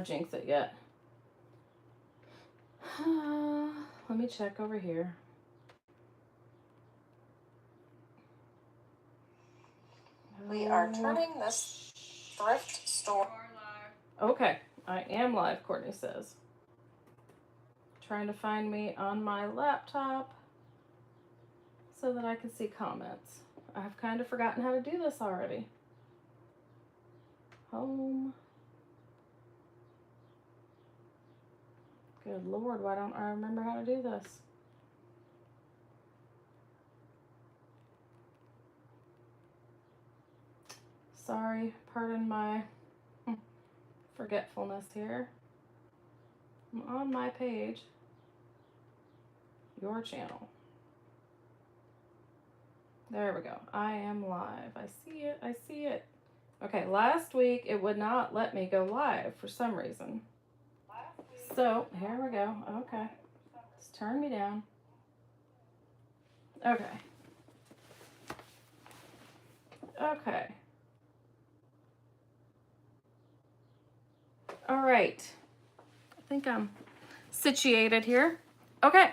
jinx it yet. Let me check over here. We are turning this thrift store. Okay, I am live, Courtney says. Trying to find me on my laptop so that I can see comments. I've kind of forgotten how to do this already. Home. Good Lord, why don't I remember how to do this? Sorry, pardon my forgetfulness here. I'm on my page. Your channel. There we go. I am live. I see it. I see it. Okay, last week it would not let me go live for some reason. So, here we go. Okay. Just turn me down. Okay. Okay. All right. I think I'm situated here. Okay.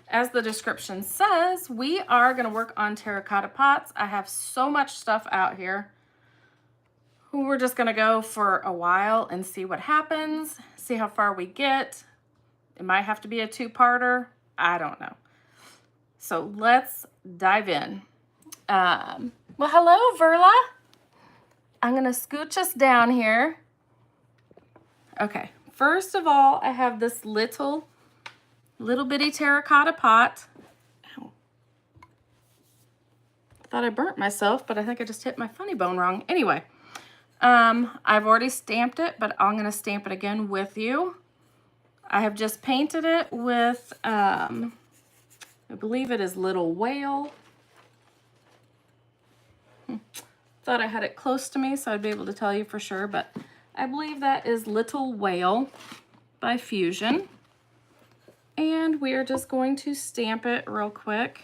As the description says, we are going to work on terracotta pots. I have so much stuff out here. We're just going to go for a while and see what happens, see how far we get. It might have to be a two-parter. I don't know. So let's dive in. Well, hello, Verla. I'm going to scooch us down here. Okay. First of all, I have this little bitty terracotta pot. Ow. Thought I burnt myself, but I think I just hit my funny bone wrong. Anyway, I've already stamped it, but I'm going to stamp it again with you. I have just painted it with, I believe it is Little Whale. Thought I had it close to me so I'd be able to tell you for sure, but I believe that is Little Whale by Fusion. And we are just going to stamp it real quick.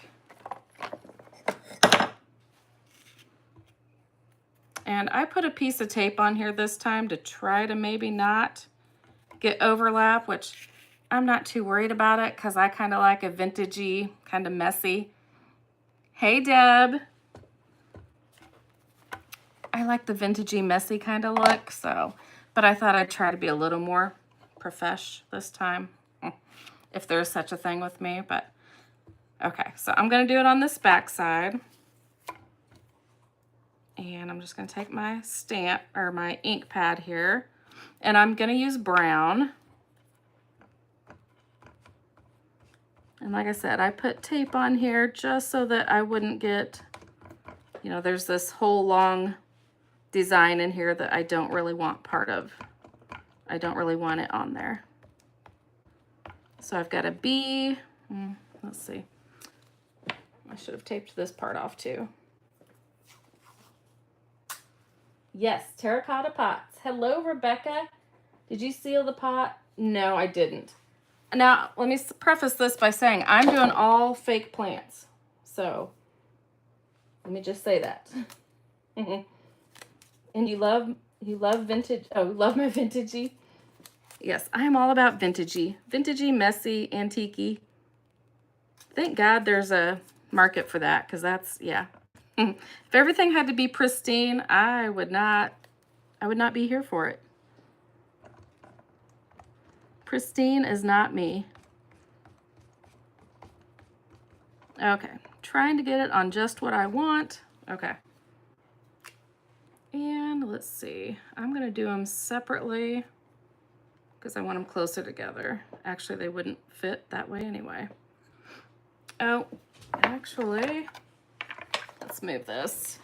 And I put a piece of tape on here this time to try to maybe not get overlap, which I'm not too worried about it because I kind of like a vintagey, kind of messy. Hey, Deb. I like the vintagey, messy kind of look, so, but I thought I'd try to be a little more profesh this time, if there's such a thing with me, but okay. So I'm going to do it on this back side. And I'm just going to take my stamp or my ink pad here, and I'm going to use brown. And like I said, I put tape on here just so that I wouldn't get, you know, there's this whole long design in here that I don't really want part of. I don't really want it on there. So I've got a bee. Let's see. I should have taped this part off too. Yes, terracotta pots. Hello, Rebecca. Did you seal the pot? No, I didn't. Now, let me preface this by saying I'm doing all fake plants. So, let me just say that. And you love vintage. Oh, love my vintagey. Yes, I am all about vintagey. Vintagey, messy, antique-y. Thank God there's a market for that, because that's, yeah. If everything had to be pristine, I would not be here for it. Pristine is not me. Okay, trying to get it on just what I want. Okay. And let's see, I'm gonna do them separately because I want them closer together. Actually, they wouldn't fit that way anyway. Oh, actually, let's move this.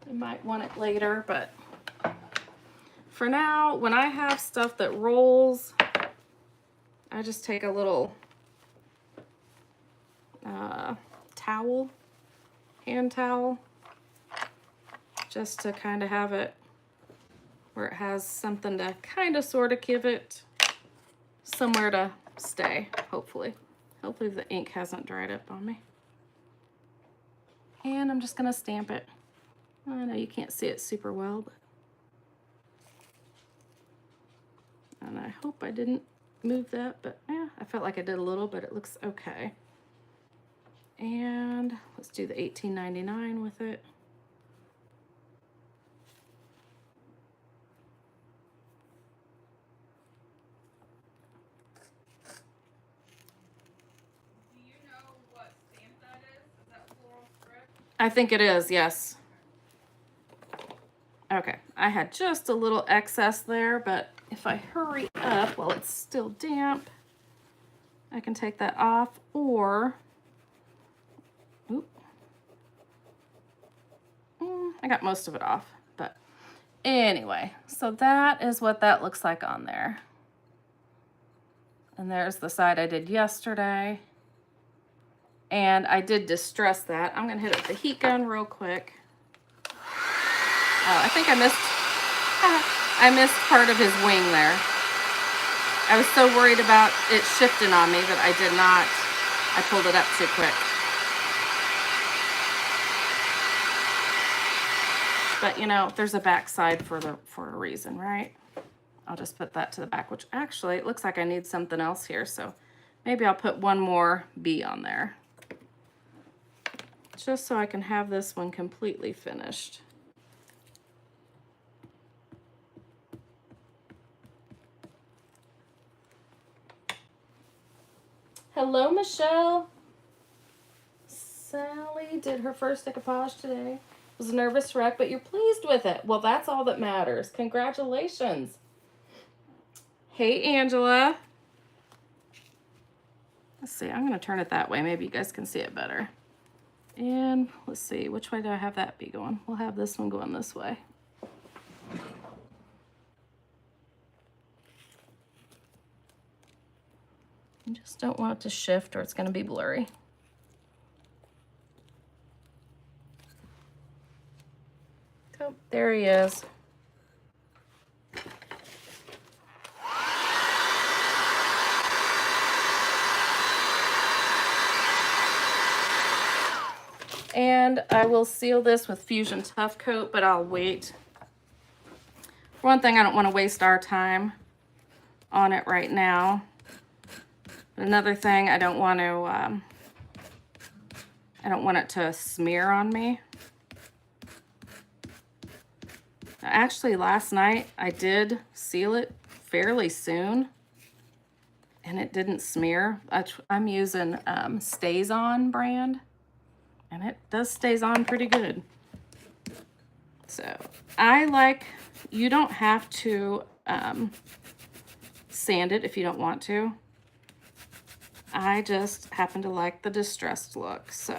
You might want it later, but for now, when I have stuff that rolls, I just take a little towel, hand towel, just to kind of have it where it has something to kind of sort of give it somewhere to stay, hopefully. Hopefully the ink hasn't dried up on me. And I'm just gonna stamp it. I know you can't see it super well, but And I hope I didn't move that, but yeah, I felt like I did a little, but it looks okay. And let's do the $18.99 with it. Do you know what stamp that is? Is that floral script? I think it is, yes. Okay, I had just a little excess there, but if I hurry up while it's still damp, I can take that off, or, oop, I got most of it off, but anyway, so that is what that looks like on there. And there's the side I did yesterday. And I did distress that. I'm gonna hit it with the heat gun real quick. Oh, I think I missed part of his wing there. I was so worried about it shifting on me that I did not. I pulled it up too quick. But you know, there's a back side for a reason, right? I'll just put that to the back, which actually it looks like I need something else here, so maybe I'll put one more bee on there. Just so I can have this one completely finished. Hello, Michelle. Sally did her first decoupage today. It was a nervous wreck, but you're pleased with it. Well, that's all that matters. Congratulations. Hey, Angela. Let's see, I'm going to turn it that way. Maybe you guys can see it better. And let's see, which way do I have that bee going? We'll have this one going this way. I just don't want it to shift or it's going to be blurry. Oh, there he is. And I will seal this with Fusion Tough Coat, but I'll wait. For one thing, I don't want to waste our time on it right now. Another thing, I don't want it to smear on me. Actually, last night I did seal it fairly soon, and it didn't smear. I'm using Stays On brand, and it does stays on pretty good. So you don't have to sand it if you don't want to. I just happen to like the distressed look, so.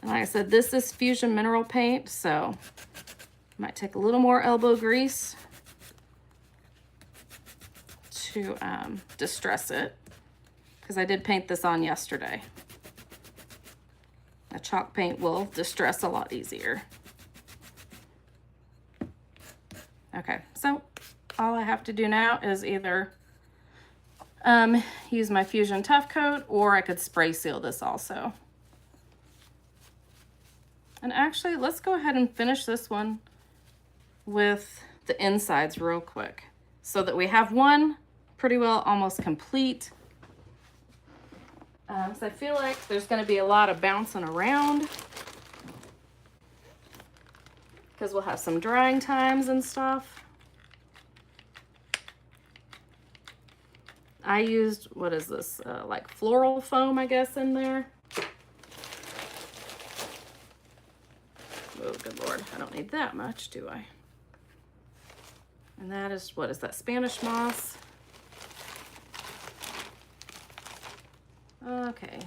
And like I said, this is Fusion Mineral Paint, so might take a little more elbow grease to distress it, because I did paint this on yesterday. A chalk paint will distress a lot easier. Okay, so all I have to do now is either use my Fusion Tough Coat, or I could spray seal this also. And actually, let's go ahead and finish this one with the insides real quick, so that we have one pretty well almost complete. So I feel like there's going to be a lot of bouncing around, because we'll have some drying times and stuff. I used, what is this, like floral foam, I guess, in there. Oh, good Lord, I don't need that much, do I? And that is, what is that, Spanish moss? Okay,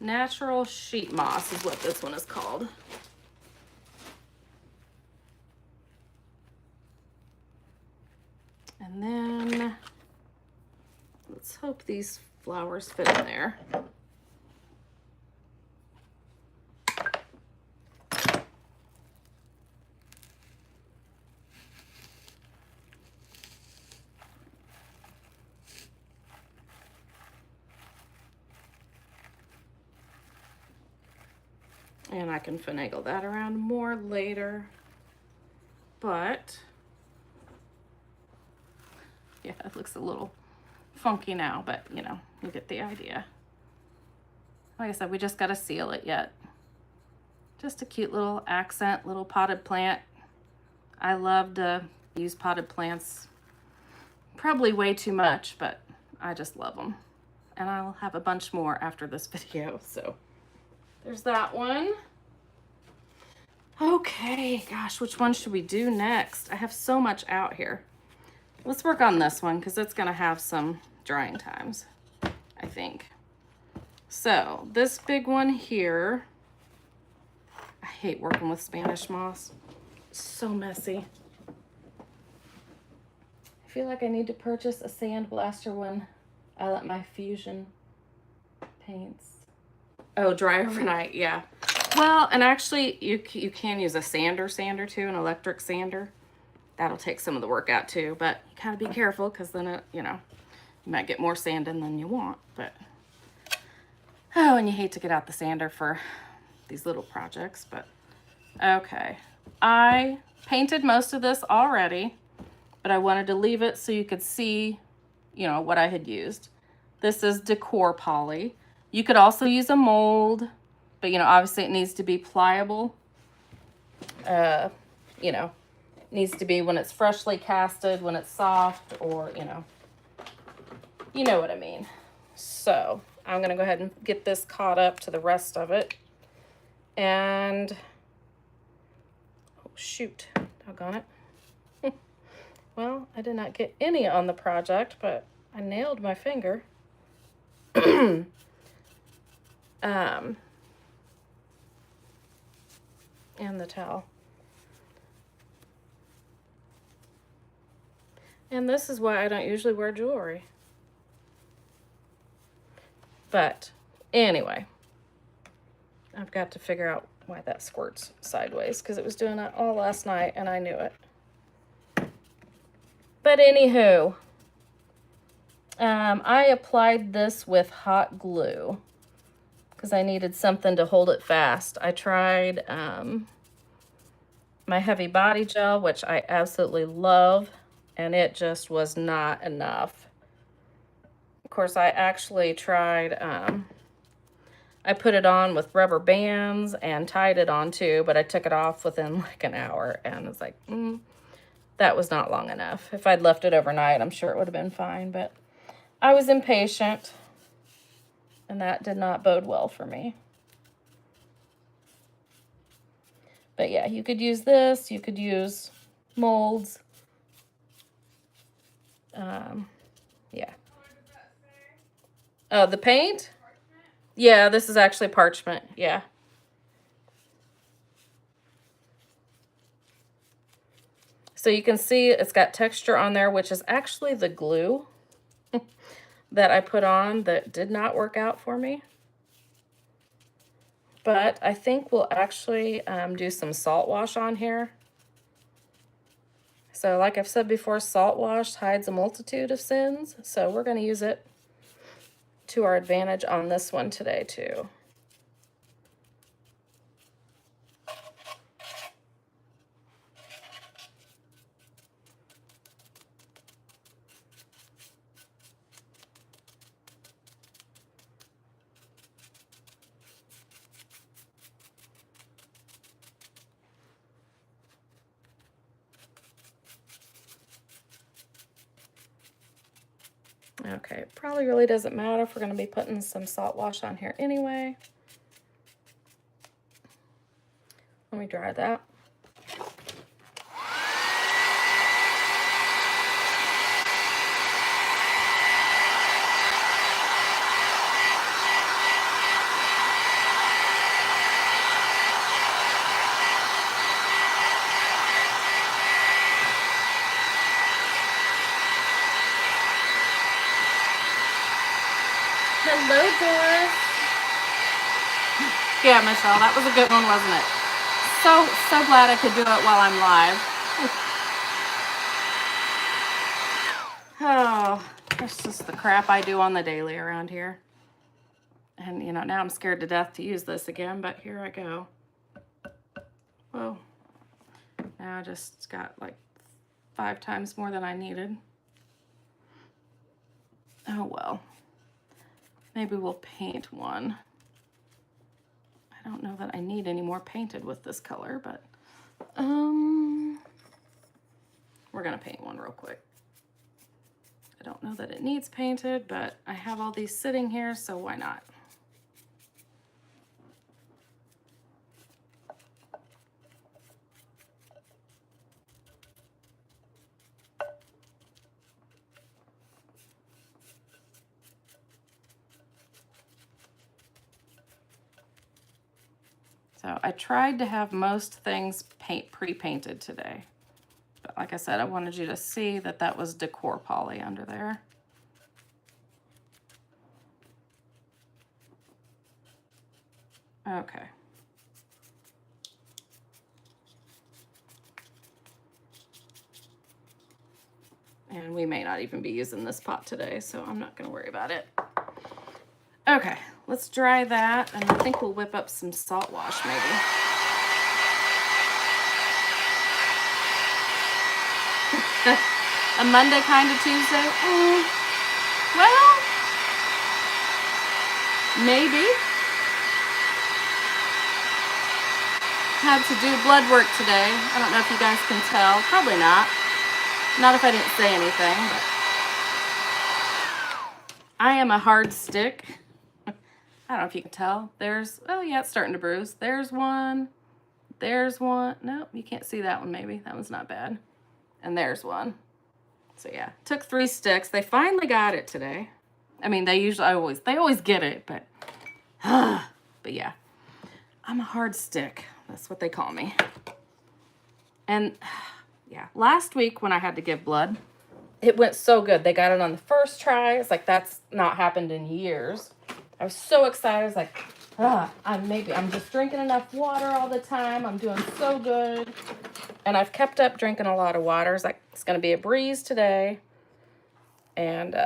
natural sheet moss is what this one is called. And then let's hope these flowers fit in there. And I can finagle that around more later. But Yeah, it looks a little funky now, but you know, you get the idea. Like I said, we just got to seal it yet. Just a cute little accent, little potted plant. I love to use potted plants. Probably way too much, but I just love them. And I'll have a bunch more after this video. So there's that one. Okay, gosh, which one should we do next? I have so much out here. Let's work on this one because it's gonna have some drying times, I think. So this big one here, I hate working with Spanish moss. It's so messy. I feel like I need to purchase a sandblaster when I let my fusion paints. Oh, dry overnight, yeah. Well, and actually you can use a sander too, an electric sander. That'll take some of the work out too, but you gotta be careful because then it, you know, you might get more sanding than you want, but oh, and you hate to get out the sander for these little projects, but okay. I painted most of this already, but I wanted to leave it so you could see, you know, what I had used. This is Decor Poly. You could also use a mold, but you know, obviously it needs to be pliable. You know, needs to be when it's freshly casted, when it's soft, or you know what I mean. So I'm gonna go ahead and get this caught up to the rest of it. And oh shoot, doggone it. Well, I did not get any on the project, but I nailed my finger. And the towel. And this is why I don't usually wear jewelry. But anyway, I've got to figure out why that squirts sideways because it was doing that all last night and I knew it. But anywho, I applied this with hot glue because I needed something to hold it fast. I tried my heavy body gel, which I absolutely love, and it just was not enough. Of course, I actually tried, I put it on with rubber bands and tied it on too, but I took it off within like an hour and was like, that was not long enough. If I'd left it overnight, I'm sure it would have been fine, but I was impatient and that did not bode well for me. But yeah, you could use this, you could use molds. Yeah. Oh, the paint? Yeah, this is actually parchment. Yeah. So you can see it's got texture on there, which is actually the glue that I put on that did not work out for me. But I think we'll actually do some salt wash on here. So like I've said before, salt wash hides a multitude of sins. So we're going to use it to our advantage on this one today too. Okay, it probably really doesn't matter if we're going to be putting some salt wash on here anyway. Let me dry that. Hello, Doris. Yeah, Michelle, that was a good one, wasn't it? So glad I could do it while I'm live. Oh, that's just the crap I do on the daily around here. And, you know, now I'm scared to death to use this again, but here I go. Whoa. Now I just got like 5 times more than I needed. Oh well. Maybe we'll paint one. I don't know that I need any more painted with this color, but we're gonna paint one real quick. I don't know that it needs painted, but I have all these sitting here, so why not? So I tried to have most things pre-painted today. But like I said, I wanted you to see that that was decor poly under there. Okay. And we may not even be using this pot today, so I'm not going to worry about it. Okay, let's dry that, and I think we'll whip up some salt wash maybe. A Monday kind of Tuesday? Well, maybe. Had to do blood work today. I don't know if you guys can tell. Probably not. Not if I didn't say anything, but I am a hard stick. I don't know if you can tell. There's, oh yeah, it's starting to bruise. There's one. There's one. Nope, you can't see that one maybe. That one's not bad. And there's one. So yeah, took 3 sticks. They finally got it today. I mean, they always get it, but yeah, I'm a hard stick. That's what they call me. And yeah, last week when I had to give blood, it went so good. They got it on the first try. It's like, that's not happened in years. I was so excited. I was like, I'm just drinking enough water all the time. I'm doing so good. And I've kept up drinking a lot of water. It's like, it's going to be a breeze today. And,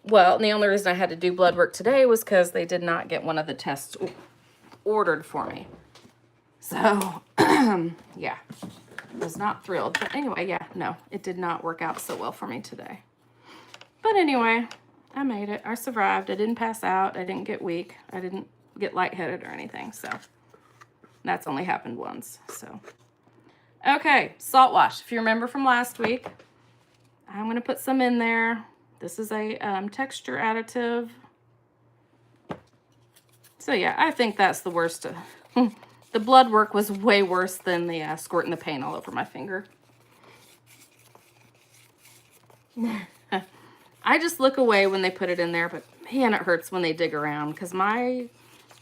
well, the only reason I had to do blood work today was because they did not get one of the tests ordered for me. So, yeah, I was not thrilled. But anyway, yeah, no, it did not work out so well for me today. But anyway, I made it. I survived. I didn't pass out. I didn't get weak. I didn't get lightheaded or anything. So that's only happened once. So, okay, salt wash. If you remember from last week, I'm going to put some in there. This is a texture additive. So yeah, I think that's the worst. The blood work was way worse than the squirting the paint all over my finger. I just look away when they put it in there, but man, it hurts when they dig around because my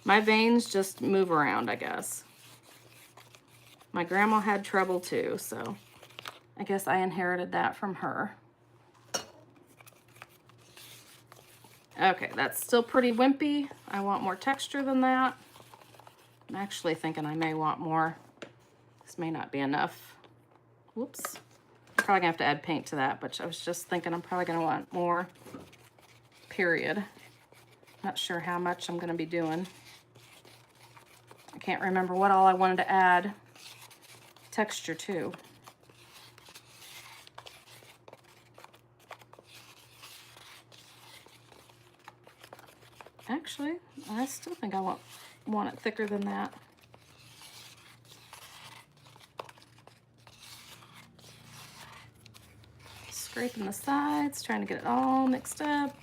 veins just move around, I guess. My grandma had trouble too, so I guess I inherited that from her. Okay, that's still pretty wimpy. I want more texture than that. I'm actually thinking I may want more. This may not be enough. Whoops. I'm probably gonna have to add paint to that, but I was just thinking I'm probably gonna want more, period. Not sure how much I'm gonna be doing. I can't remember what all I wanted to add texture to. Actually, I still think I want it thicker than that. Scraping the sides, trying to get it all mixed up.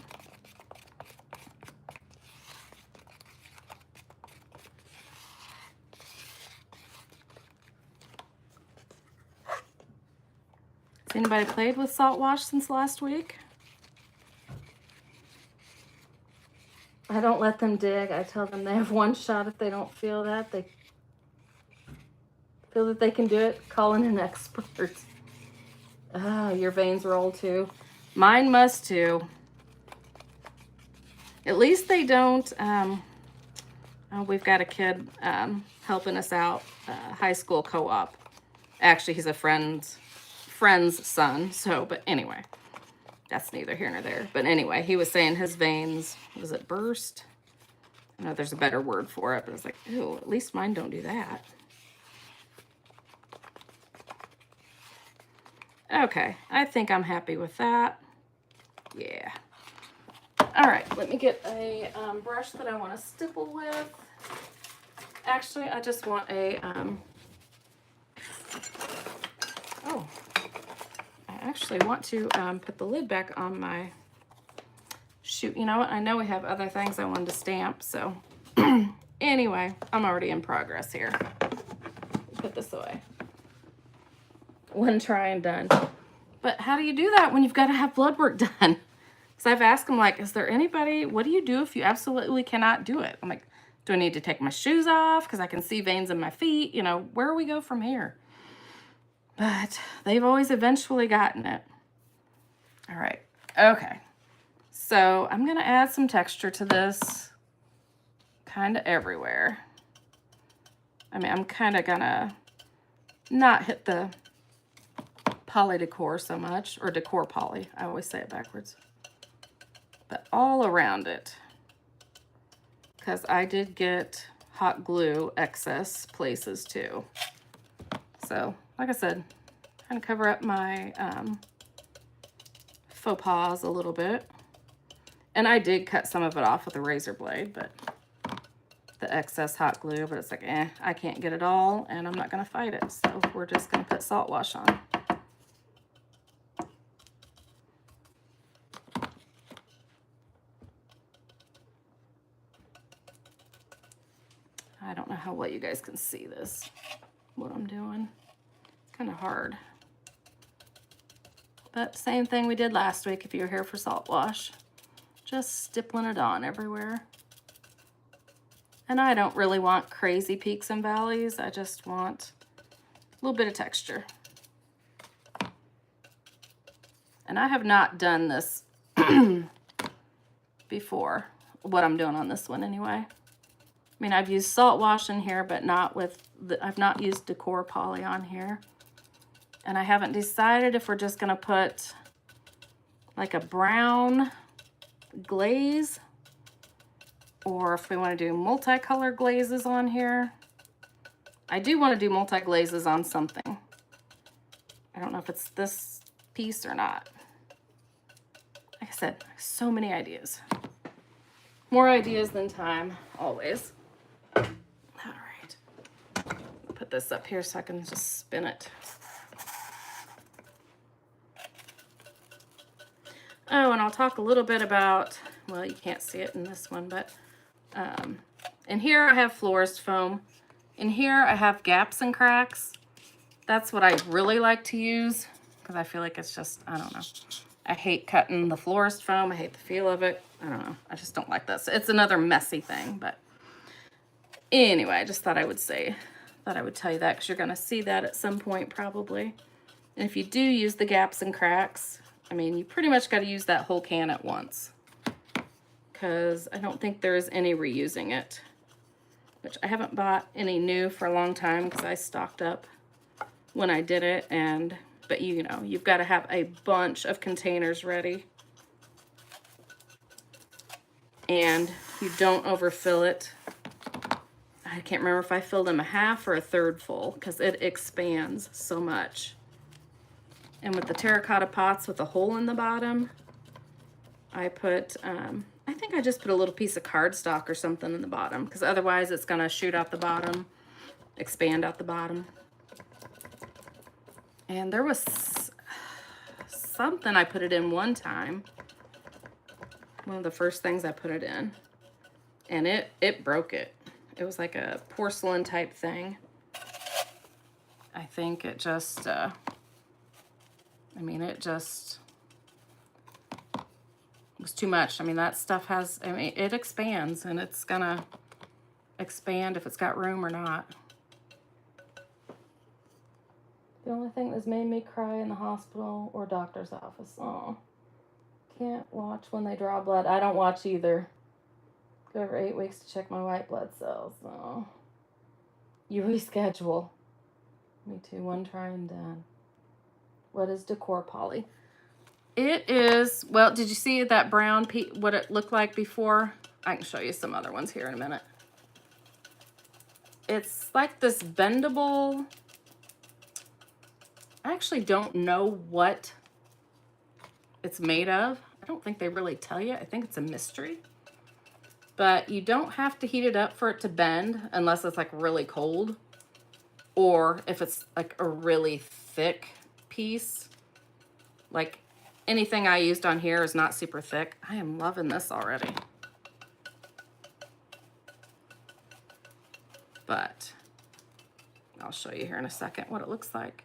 Has anybody played with salt wash since last week? I don't let them dig. I tell them they have one shot. If they don't feel that, they feel that they can do it, call in an expert. Oh, your veins roll too. Mine must too. At least they don't. Oh, we've got a kid helping us out, high school co-op. Actually, he's a friend's son. So, but anyway. That's neither here nor there. But anyway, he was saying his veins, was it burst? I know there's a better word for it, but it's like, ew, at least mine don't do that. Okay, I think I'm happy with that. Yeah. All right, let me get a brush that I want to stipple with. Actually, I just want a, oh, I actually want to put the lid back on my, shoot, you know what? I know we have other things I wanted to stamp, so anyway, I'm already in progress here. Put this away. One try and done. But how do you do that when you've got to have blood work done? Because I've asked them, like, is there anybody, what do you do if you absolutely cannot do it? I'm like, do I need to take my shoes off because I can see veins in my feet? You know, where do we go from here? But they've always eventually gotten it. All right. Okay. So I'm going to add some texture to this kind of everywhere. I mean, I'm kind of going to not hit the poly decor so much, or decor poly. I always say it backwards. But all around it, because I did get hot glue excess places too. So, like I said, kind of cover up my faux pas a little bit. And I did cut some of it off with a razor blade, but the excess hot glue, but it's like, I can't get it all, and I'm not going to fight it. So we're just going to put salt wash on. I don't know how well you guys can see this, what I'm doing. It's kind of hard. But same thing we did last week if you were here for salt wash. Just stippling it on everywhere. And I don't really want crazy peaks and valleys. I just want a little bit of texture. And I have not done this before, what I'm doing on this one anyway. I mean, I've used salt wash in here, but not with I've not used decor poly on here. And I haven't decided if we're just gonna put like a brown glaze or if we want to do multicolor glazes on here. I do want to do multi-glazes on something. I don't know if it's this piece or not. Like I said, so many ideas. More ideas than time, always. All right. Put this up here so I can just spin it. Oh, and I'll talk a little bit about, well, you can't see it in this one, but in here I have florist foam. In here I have gaps and cracks. That's what I really like to use because I feel like it's just, I don't know. I hate cutting the florist foam. I hate the feel of it. I don't know. I just don't like this. It's another messy thing, but anyway, I just thought I would tell you that because you're going to see that at some point probably. And if you do use the gaps and cracks, I mean, you pretty much got to use that whole can at once because I don't think there is any reusing it, which I haven't bought any new for a long time because I stocked up when I did it. But you know, you've got to have a bunch of containers ready and you don't overfill it. I can't remember if I filled them a half or a third full because it expands so much. And with the terracotta pots with a hole in the bottom, I put, I think I just put a little piece of cardstock or something in the bottom because otherwise it's going to shoot out the bottom, expand out the bottom. And there was something I put it in one time. One of the first things I put it in. And it broke it. It was like a porcelain type thing. I think it just, I mean, it just was too much. I mean, that stuff has, I mean, it expands and it's gonna expand if it's got room or not. The only thing that's made me cry in the hospital or doctor's office. Oh, can't watch when they draw blood. I don't watch either. Go every 8 weeks to check my white blood cells. Oh, you reschedule. Me too. One try and done. What is decor poly? It is, well, did you see that brown what it looked like before? I can show you some other ones here in a minute. It's like this bendable, I actually don't know what it's made of. don't think they really tell you. I think it's a mystery. But you don't have to heat it up for it to bend unless it's like really cold. Or if it's like a really thick piece. Like anything I used on here is not super thick. I am loving this already. But I'll show you here in a second what it looks like.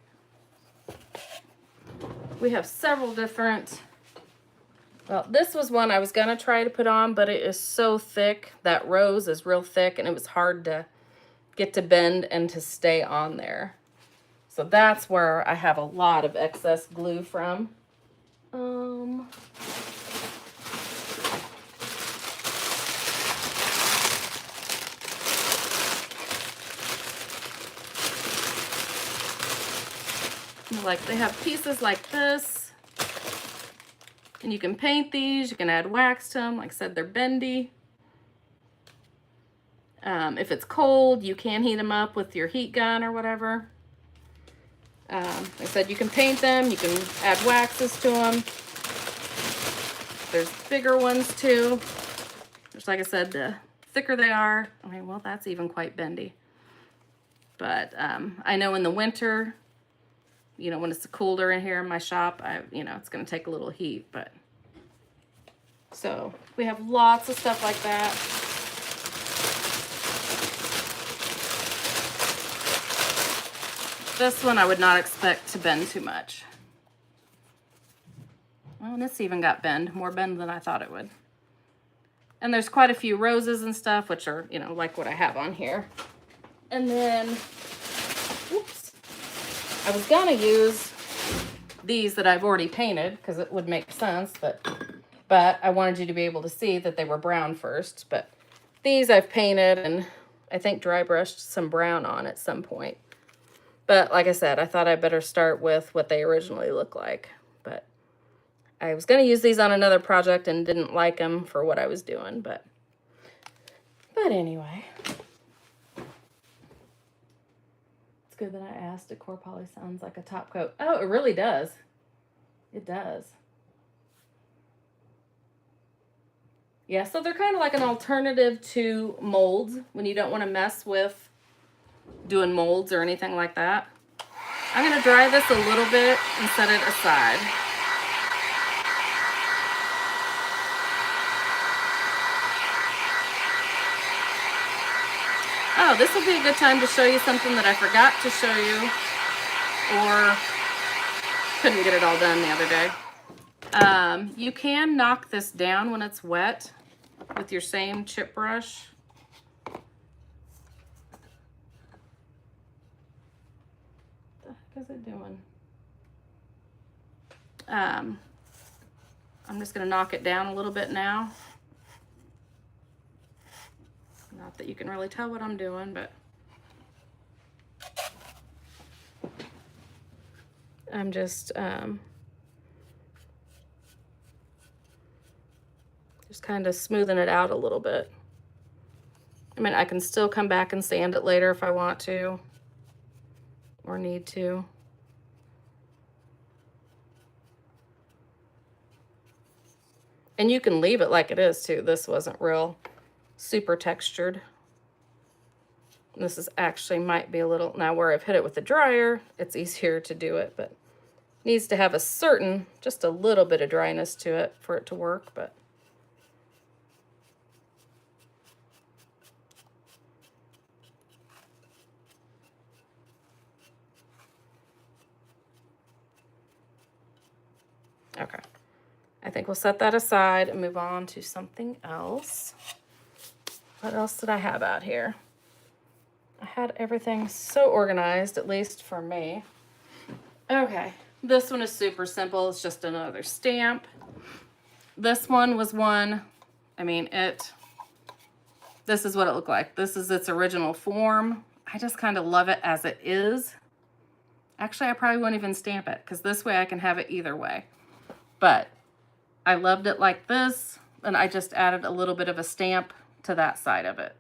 We have several different, well, this was one I was gonna try to put on, but it is so thick. That rose is real thick and it was hard to get to bend and to stay on there. So that's where I have a lot of excess glue from. Like they have pieces like this, and you can paint these, you can add wax to them. Like I said, they're bendy. If it's cold, you can heat them up with your heat gun or whatever. Like I said, you can paint them, you can add waxes to them. There's bigger ones too. Just like I said, the thicker they are, I mean, well, that's even quite bendy. But I know in the winter, you know, when it's colder in here in my shop, you know, it's going to take a little heat, but so we have lots of stuff like that. This one I would not expect to bend too much. Well, and it's even got bend, more bend than I thought it would. And there's quite a few roses and stuff, which are, you know, like what I have on here. And then, oops, I was gonna use these that I've already painted because it would make sense, but I wanted you to be able to see that they were brown first. But these I've painted and I think dry brushed some brown on at some point. But like I said, I thought I'd better start with what they originally look like. But I was going to use these on another project and didn't like them for what I was doing. But anyway. It's good that I asked. Decor poly sounds like a top coat. Oh, it really does. It does. Yeah, so they're kind of like an alternative to molds when you don't want to mess with doing molds or anything like that. I'm going to dry this a little bit and set it aside. Oh, this will be a good time to show you something that I forgot to show you or couldn't get it all done the other day. You can knock this down when it's wet with your same chip brush. What is it doing? I'm just going to knock it down a little bit now. Not that you can really tell what I'm doing, but I'm just kind of smoothing it out a little bit. I mean, I can still come back and sand it later if I want to or need to. And you can leave it like it is too. This wasn't real super textured. This is actually might be a little, now where I've hit it with the dryer, it's easier to do it, but needs to have a certain, just a little bit of dryness to it for it to work, but. Okay, I think we'll set that aside and move on to something else. What else did I have out here? I had everything so organized, at least for me. Okay, this one is super simple. It's just another stamp. This one was one, I mean, this is what it looked like. This is its original form. I just kind of love it as it is. Actually, I probably wouldn't even stamp it because this way I can have it either way. But I loved it like this, and I just added a little bit of a stamp to that side of it.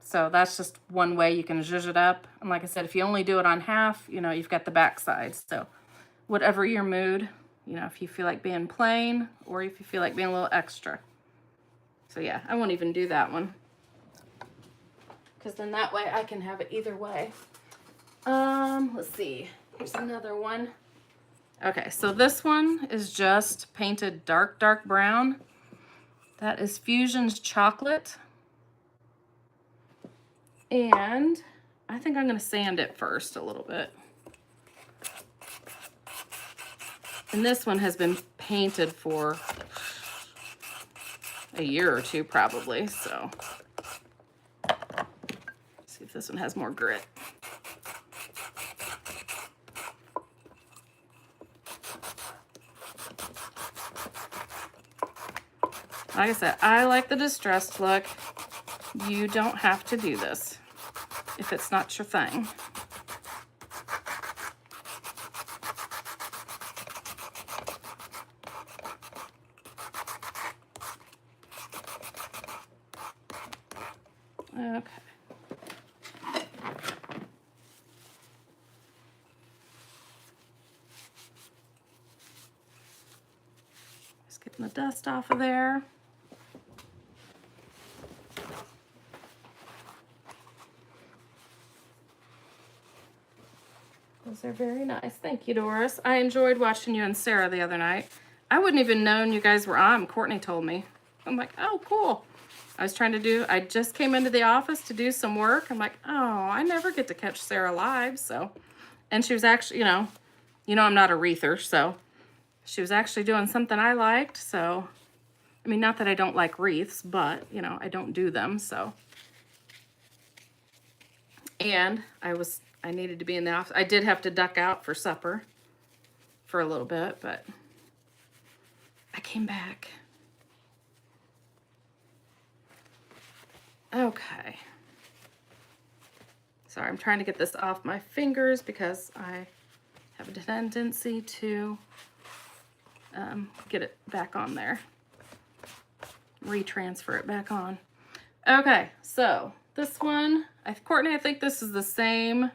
So that's just one way you can zhuzh it up. And like I said, if you only do it on half, you know, you've got the back side. So whatever your mood, You know, if you feel like being plain or if you feel like being a little extra. So yeah, I won't even do that one. Because then that way I can have it either way. Let's see. Here's another one. Okay, so this one is just painted dark, dark brown. That is Fusion's Chocolate. And I think I'm gonna sand it first a little bit. And this one has been painted for a year or two probably, so. Let's see if this one has more grit. Like I said, I like the distressed look. You don't have to do this if it's not your thing. Okay. Just getting the dust off of there. Those are very nice. Thank you, Doris. I enjoyed watching you and Sarah the other night. I wouldn't even known you guys were on. Courtney told me. I'm like, oh, cool. I just came into the office to do some work. I'm like, oh, I never get to catch Sarah live. So, and she was actually, you know, I'm not a wreather. So she was actually doing something I liked. So, I mean, not that I don't like wreaths, but, you know, I don't do them. So, and I needed to be in the office. I did have to duck out for supper for a little bit, but I came back. Okay. Sorry, I'm trying to get this off my fingers because I have a tendency to get it back on there. Retransfer it back on. Okay, so this one, Courtney, I think this is the same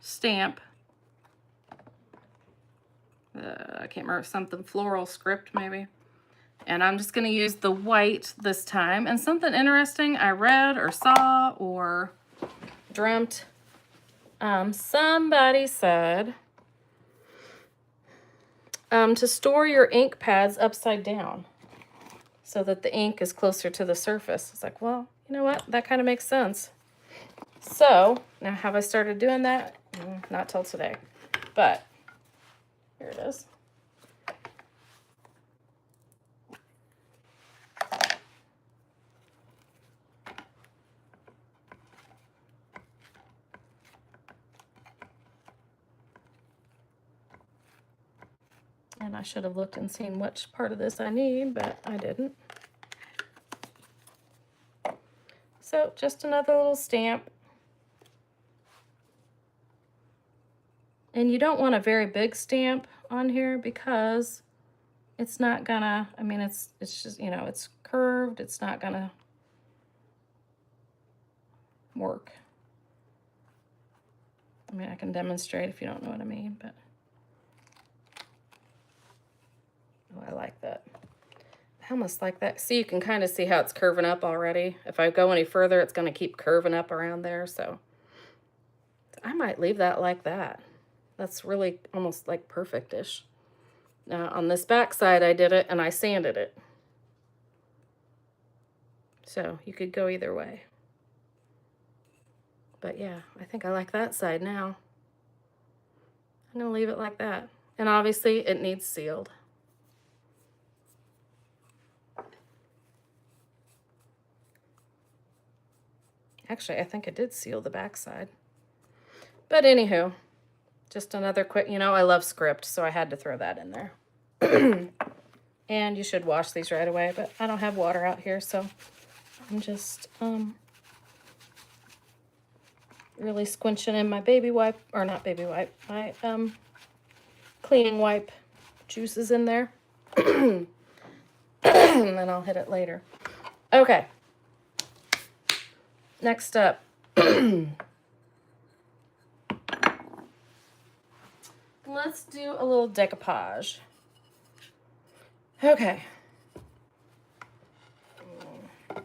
stamp. I can't remember, something floral script maybe. And I'm just going to use the white this time. And something interesting I read or saw or dreamt. Somebody said to store your ink pads upside down so that the ink is closer to the surface. It's like, well, you know what? That kind of makes sense. So now have I started doing that? Not till today, but here it is. And I should have looked and seen which part of this I need, but I didn't. So just another little stamp. And you don't want a very big stamp on here because it's not gonna, I mean, it's just, you know, it's curved. It's not gonna work. I mean, I can demonstrate if you don't know what I mean, but. Oh, I like that. I almost like that. See, you can kind of see how it's curving up already. If I go any further, it's going to keep curving up around there. So I might leave that like that. That's really almost like perfect-ish. Now on this back side, I did it and I sanded it. So you could go either way. But yeah, I think I like that side now. I'm going to leave it like that. And obviously it needs sealed. Actually, I think it did seal the backside. But anywho, just another quick, you know, I love script, so I had to throw that in there. And you should wash these right away, but I don't have water out here, so I'm just really squinching in my baby wipe, or not baby wipe, my cleaning wipe juices in there. And then I'll hit it later. Okay. Next up, let's do a little decoupage. Okay. I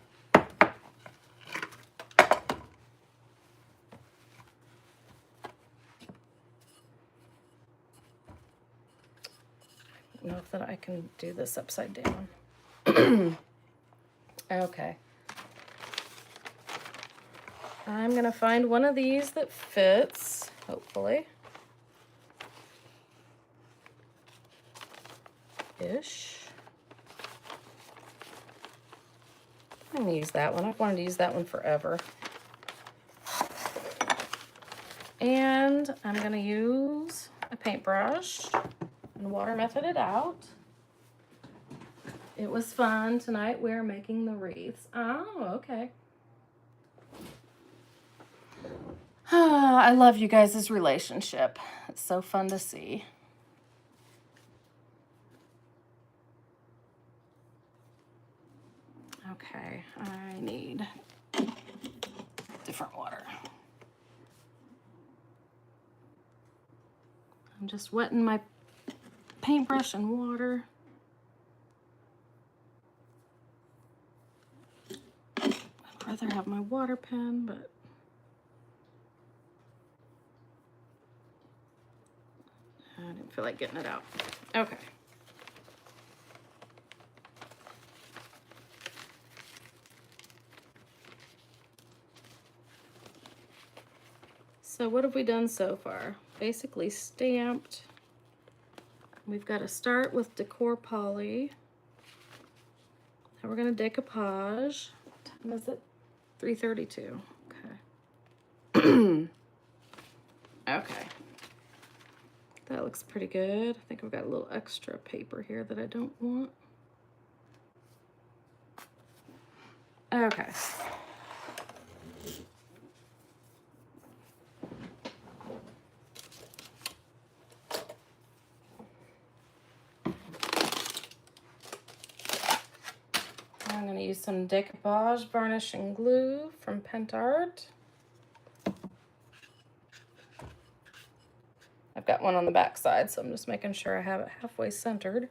don't know if that I can do this upside down. Okay. I'm gonna find one of these that fits, hopefully. Ish. I'm gonna use that one. I've wanted to use that one forever. And I'm gonna use a paintbrush and water method it out. It was fun. Tonight we're making the wreaths. Oh, okay. I love you guys' relationship. It's so fun to see. Okay, I need different water. I'm just wetting my paintbrush and water. I'd rather have my water pen, but I didn't feel like getting it out. Okay. So what have we done so far? Basically stamped. We've got to start with decor poly. Now we're going to decoupage. What time is it? 3:32. Okay. Okay. That looks pretty good. I think I've got a little extra paper here that I don't want. Okay. I'm going to use some decoupage varnish and glue from Pentart. I've got one on the back side, so I'm just making sure I have it halfway centered.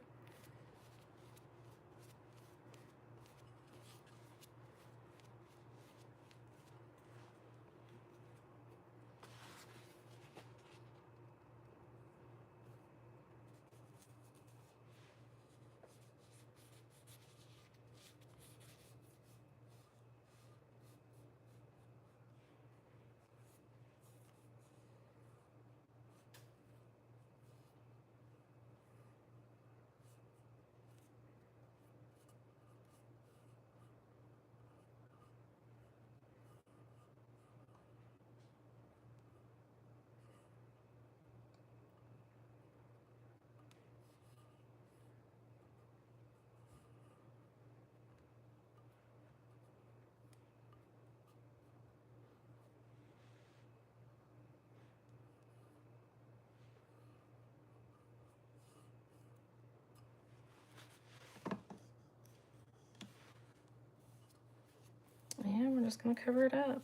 And we're just going to cover it up.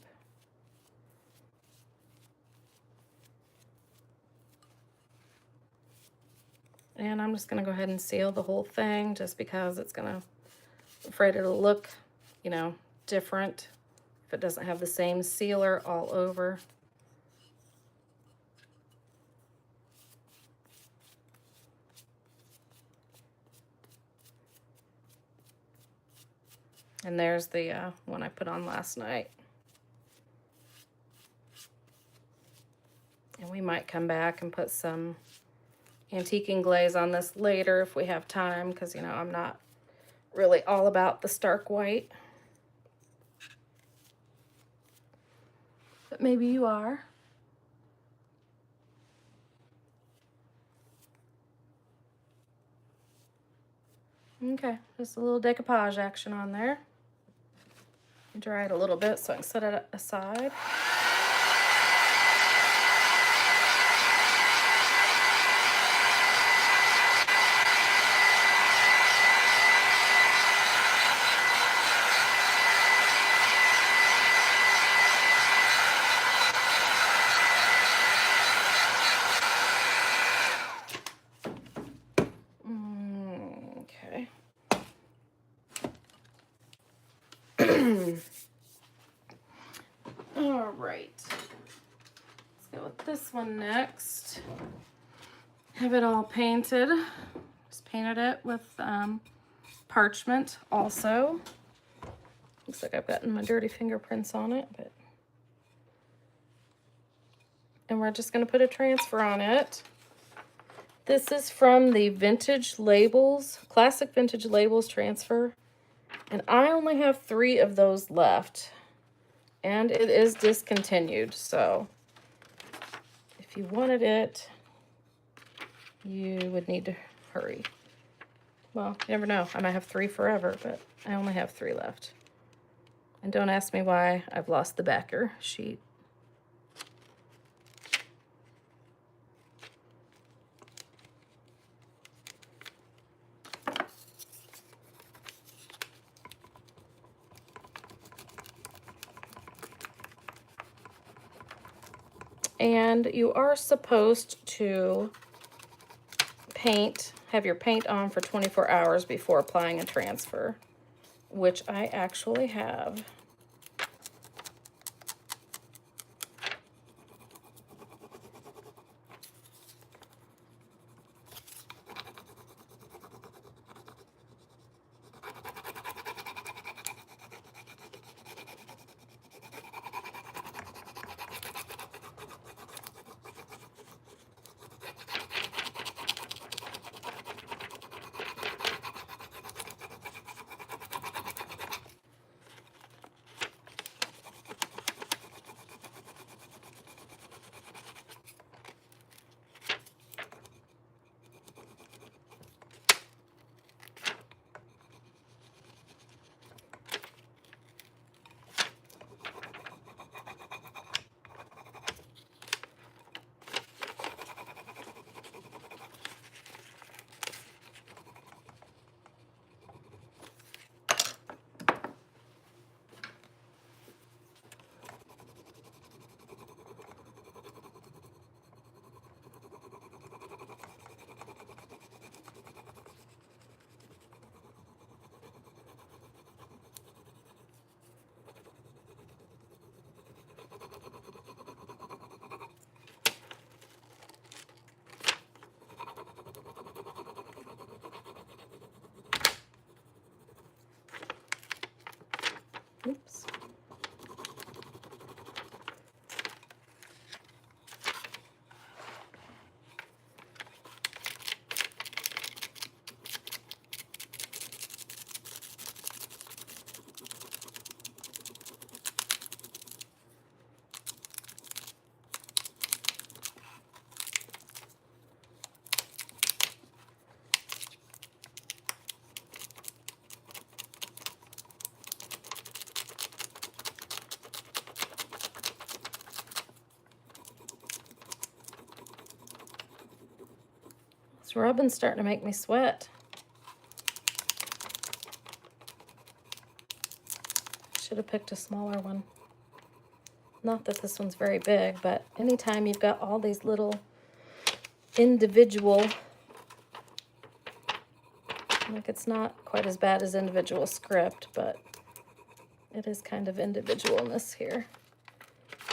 And I'm just going to go ahead and seal the whole thing just because it's going to, I'm afraid it'll look, you know, different if it doesn't have the same sealer all over. And there's the one I put on last night. And we might come back and put some antiquing glaze on this later if we have time, because, you know, I'm not really all about the stark white. But maybe you are. Okay, just a little decoupage action on there. Dry it a little bit so I can set it aside. go with this one next. Have it all painted. Just painted it with parchment also. Looks like I've gotten my dirty fingerprints on it, but. And we're just gonna put a transfer on it. This is from the Vintage Labels, Classic Vintage Labels transfer. And I only have 3 of those left. And it is discontinued, so if you wanted it, you would need to hurry. Well, you never know. I might have 3 forever, but I only have 3 left. And don't ask me why I've lost the backer sheet. And you are supposed to have your paint on for 24 hours before applying a transfer, which I actually have. Oops. This rubbing's starting to make me sweat. Should have picked a smaller one. Not that this one's very big, but anytime you've got all these little individual, like it's not quite as bad as individual script, but it is kind of individualness here.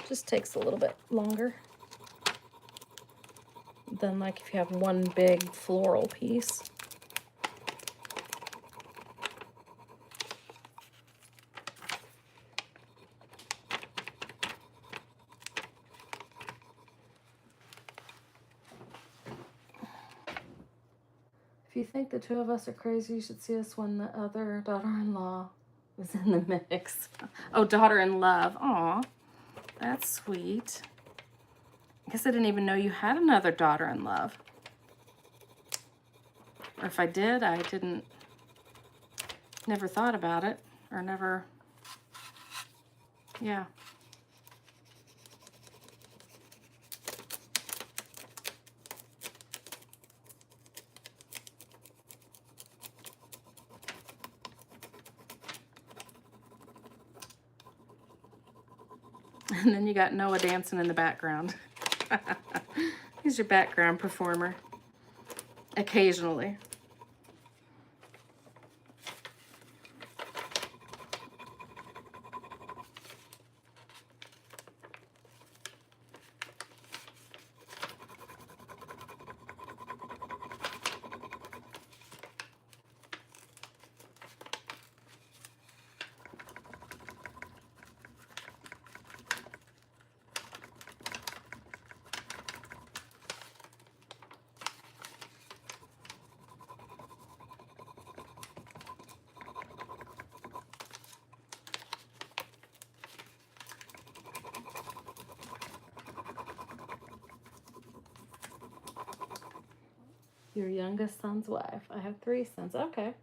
Just takes a little bit longer than like if you have one big floral piece. If you think the 2 of us are crazy, you should see us when the other daughter-in-law was in the mix. Oh, daughter-in-love. Aw, that's sweet. I guess I didn't even know you had another daughter-in-love. Or if I did, I never thought about it, or never, yeah. And then you got Noah dancing in the background. He's your background performer. Occasionally. Your youngest son's wife. I have 3 sons. Okay.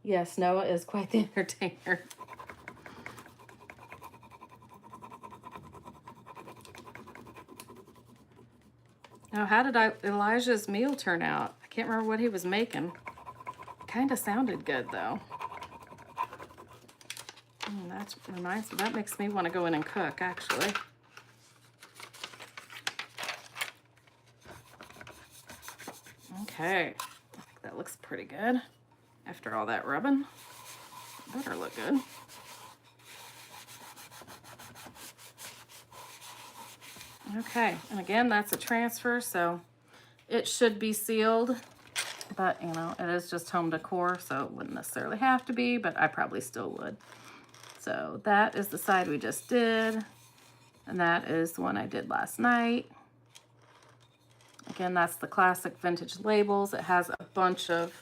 Yes, Noah is quite the entertainer. Now, how did Elijah's meal turn out? I can't remember what he was making. Kind of sounded good, though. That makes me want to go in and cook, actually. Okay, I think that looks pretty good. After all that rubbing, better look good. Okay, and again, that's a transfer, so it should be sealed, but you know, it is just home decor, so it wouldn't necessarily have to be, but I probably still would. So that is the side we just did, and that is the one I did last night. Again, that's the classic vintage labels. It has a bunch of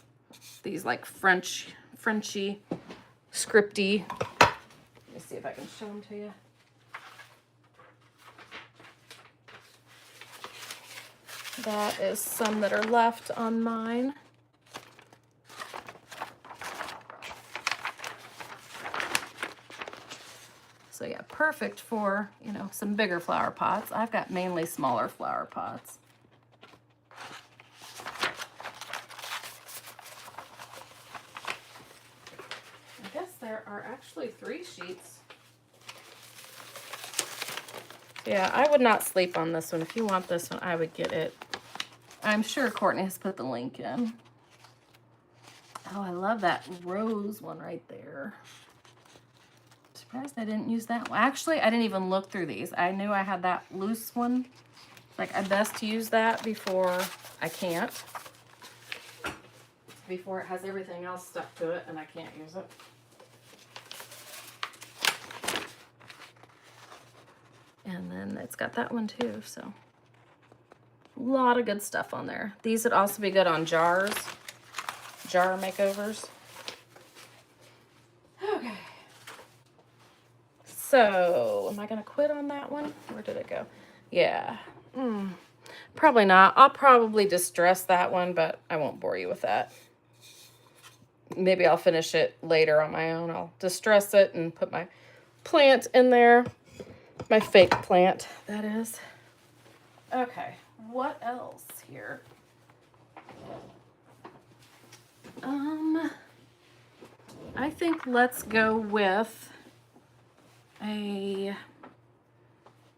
these like Frenchy, scripty. Let me see if I can show them to you. That is some that are left on mine. So yeah, perfect for, you know, some bigger flower pots. I've got mainly smaller flower pots. I guess there are actually 3 sheets. Yeah, I would not sleep on this one. If you want this one, I would get it. I'm sure Courtney has put the link in. Oh, I love that rose one right there. Surprised I didn't use that one. Actually, I didn't even look through these. I knew I had that loose one. Like, I best to use that before I can't. Before it has everything else stuck to it and I can't use it. And then it's got that one too, so. A lot of good stuff on there. These would also be good on jars. Jar makeovers. Okay. So, am I going to quit on that one? Where did it go? Yeah. Probably not. I'll probably distress that one, but I won't bore you with that. Maybe I'll finish it later on my own. I'll distress it and put my plant in there. My fake plant, that is. Okay, what else here? I think let's go with I'm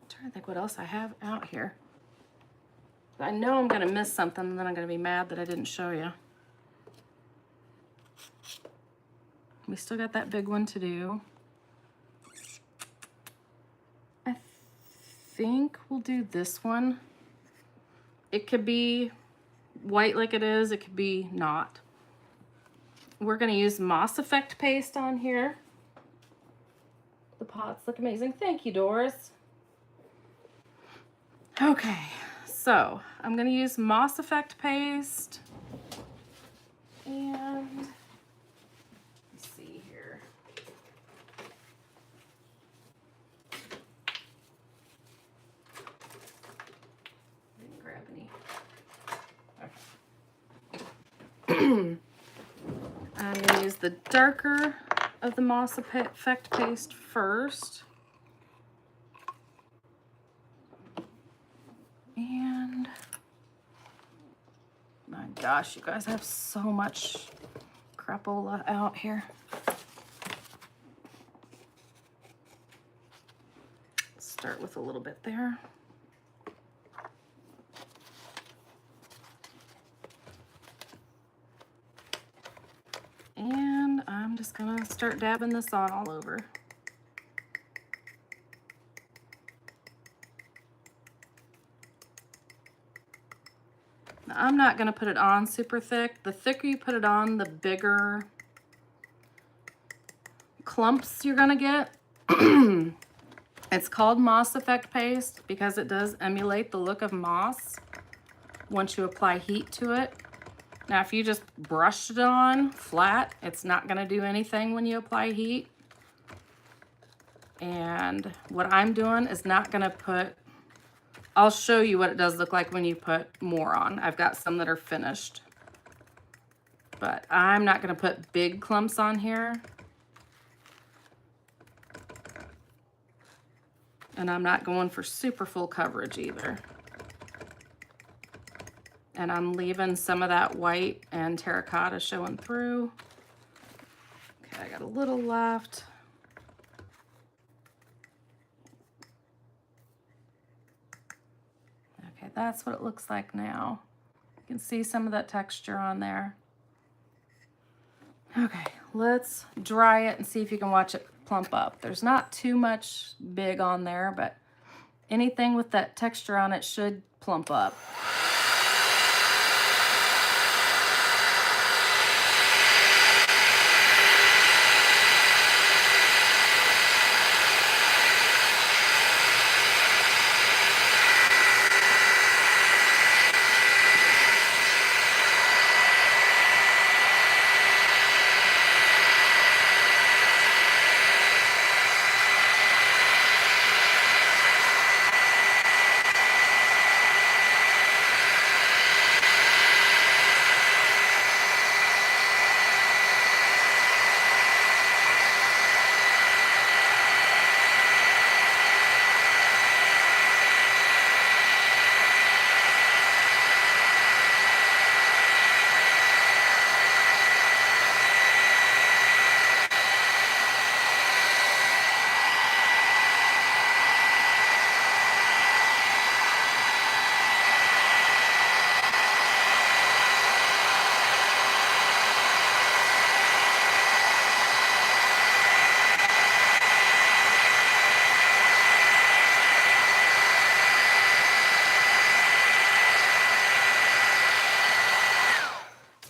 trying to think what else I have out here. I know I'm gonna miss something and then I'm gonna be mad that I didn't show you. We still got that big one to do. I think we'll do this one. It could be white like it is, it could be not. We're gonna use Moss Effect paste on here. The pots look amazing. Thank you, Doris. Okay, so I'm gonna use Moss Effect paste. And let's see here. Didn't grab any. Okay. I'm gonna use the darker of the Moss Effect paste first. And my gosh, you guys have so much crapola out here. Start with a little bit there. And I'm just gonna start dabbing this on all over. Now, I'm not gonna put it on super thick. The thicker you put it on, the bigger clumps you're gonna get. It's called Moss Effect paste because it does emulate the look of moss once you apply heat to it. Now, if you just brushed it on flat, it's not gonna do anything when you apply heat. And what I'm doing is not gonna put I'll show you what it does look like when you put more on. I've got some that are finished, but I'm not going to put big clumps on here. And I'm not going for super full coverage either. And I'm leaving some of that white and terracotta showing through. Okay, I got a little left. Okay, that's what it looks like now. You can see some of that texture on there. Okay, let's dry it and see if you can watch it plump up. There's not too much big on there, but anything with that texture on it should plump up.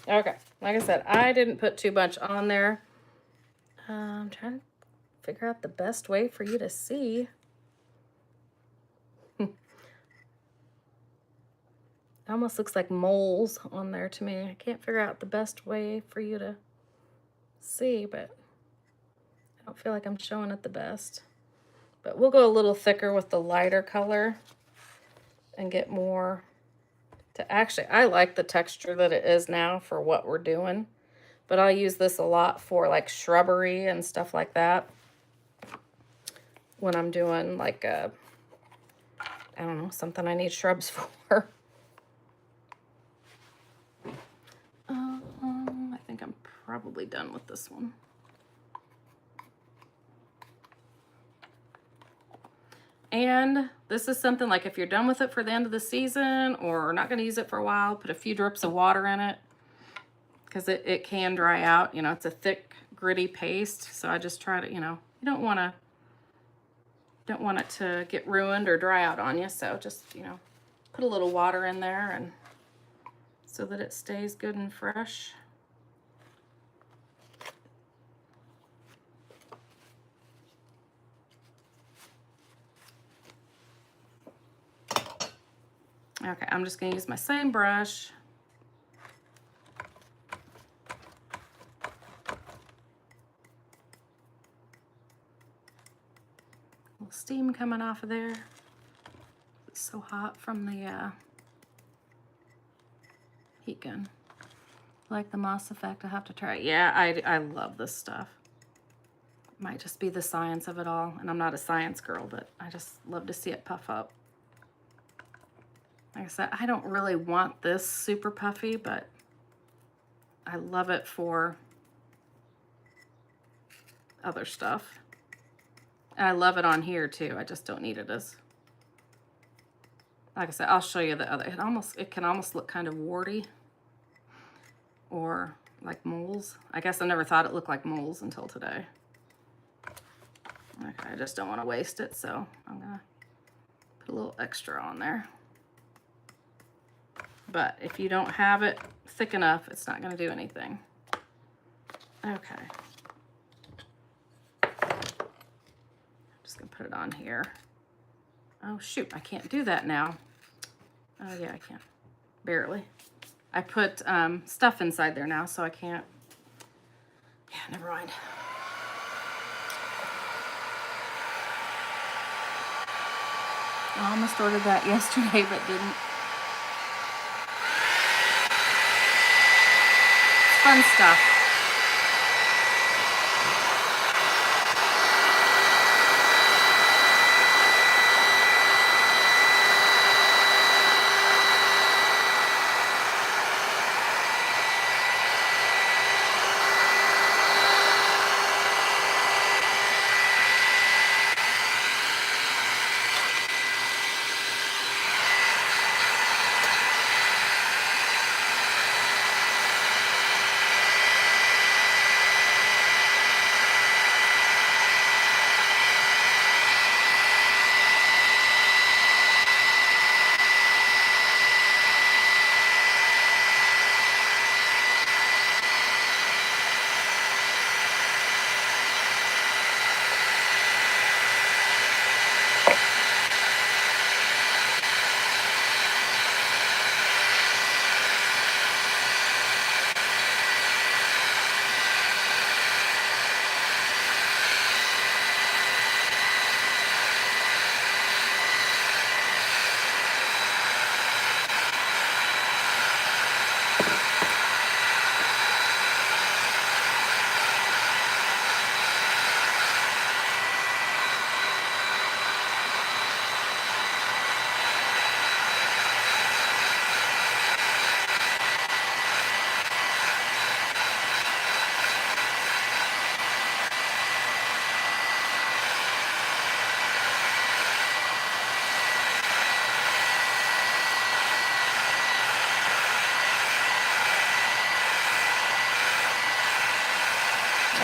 Okay, like I said, I didn't put too much on there. I'm trying to figure out the best way for you to see. It almost looks like moles on there to me. I can't figure out the best way for you to see, but I don't feel like I'm showing it the best. But we'll go a little thicker with the lighter color and get more to actually, I like the texture that it is now for what we're doing, but I'll use this a lot for like shrubbery and stuff like that. When I'm doing like a, I don't know, something I need shrubs for. I think I'm probably done with this one. And this is something like if you're done with it for the end of the season or not going to use it for a while, put a few drips of water in it because it can dry out. You know, it's a thick, gritty paste. So I just try to, you know, you don't want it to get ruined or dry out on you. So just, you know, put a little water in there and so that it stays good and fresh. Okay, I'm just going to use my same brush. A little steam coming off of there. It's so hot from the heat gun. Like the moss effect, I have to try it. Yeah, I love this stuff. Might just be the science of it all. And I'm not a science girl, but I just love to see it puff up. Like I said, I don't really want this super puffy, but I love it for other stuff. And I love it on here too. I just don't need it as, like I said, I'll show you the other. It can almost look kind of warty or like moles. I guess I never thought it looked like moles until today. Okay, I just don't want to waste it, so I'm gonna put a little extra on there. But if you don't have it thick enough, it's not going to do anything. Okay. I'm just going to put it on here. Oh, shoot. I can't do that now. Oh, yeah, I can. Barely. I put stuff inside there now, so I can't. Yeah, never mind. I almost ordered that yesterday, but didn't. It's fun stuff.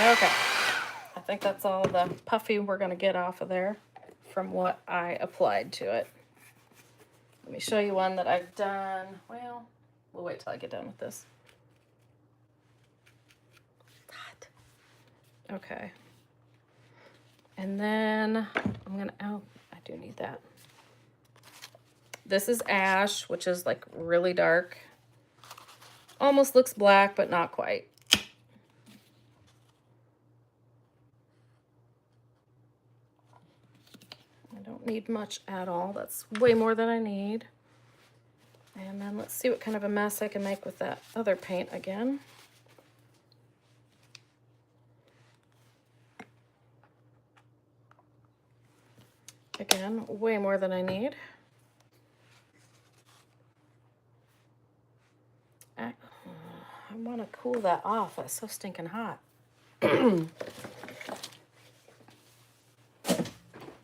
Okay, I think that's all the puffy we're gonna get off of there from what I applied to it. Let me show you one that I've done. Well, we'll wait till I get done with this. God. Okay. And then I'm gonna, oh, I do need that. This is ash, which is like really dark. Almost looks black, but not quite. I don't need much at all. That's way more than I need. And then let's see what kind of a mess I can make with that other paint again. Again, way more than I need. I want to cool that off. It's so stinking hot.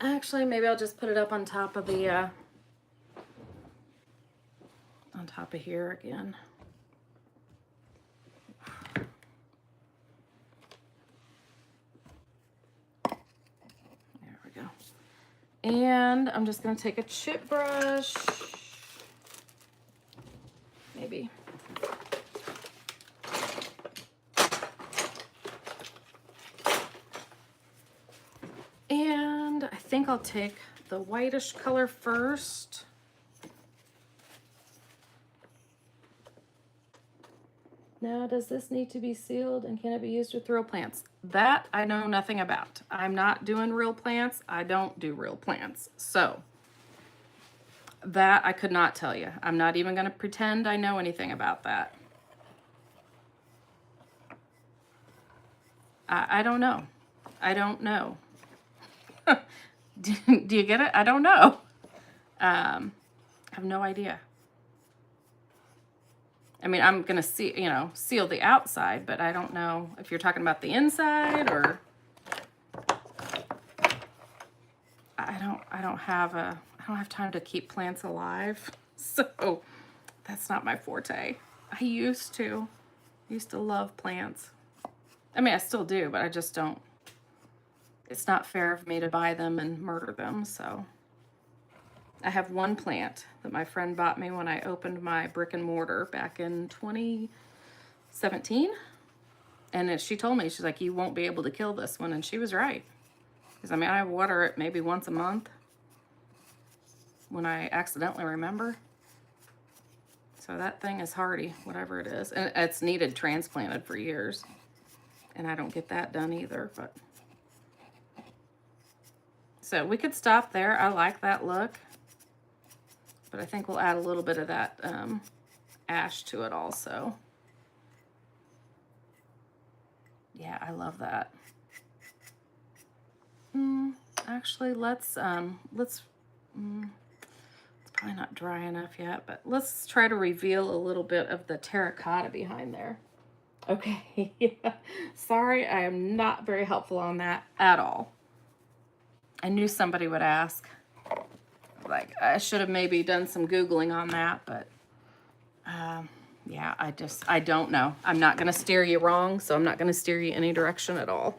Actually, maybe I'll just put it up on top of the, on top of here again. There we go. And I'm just going to take a chip brush. Maybe. And I think I'll take the whitish color first. Now, does this need to be sealed and can it be used with real plants? That I know nothing about. I'm not doing real plants. I don't do real plants. So that I could not tell you. I'm not even going to pretend I know anything about that. I don't know. I don't know. Do you get it? I don't know. I have no idea. I mean, I'm gonna see, you know, seal the outside, but I don't know if you're talking about the inside or I don't have time to keep plants alive. So that's not my forte. I used to love plants. I mean, I still do, but I just don't. It's not fair of me to buy them and murder them, so. I have one plant that my friend bought me when I opened my brick and mortar back in 2017. And she told me, she's like, you won't be able to kill this one. And she was right. Because, I mean, I water it maybe once a month when I accidentally remember. So that thing is hardy, whatever it is. And it's needed transplanted for years. And I don't get that done either, but. So we could stop there. I like that look. But I think we'll add a little bit of that ash to it also. Yeah, I love that. Actually, it's probably not dry enough yet, but let's try to reveal a little bit of the terracotta behind there. Okay, yeah. Sorry, I am not very helpful on that at all. I knew somebody would ask. Like, I should have maybe done some Googling on that, but yeah, I don't know. I'm not going to steer you wrong, so I'm not going to steer you any direction at all.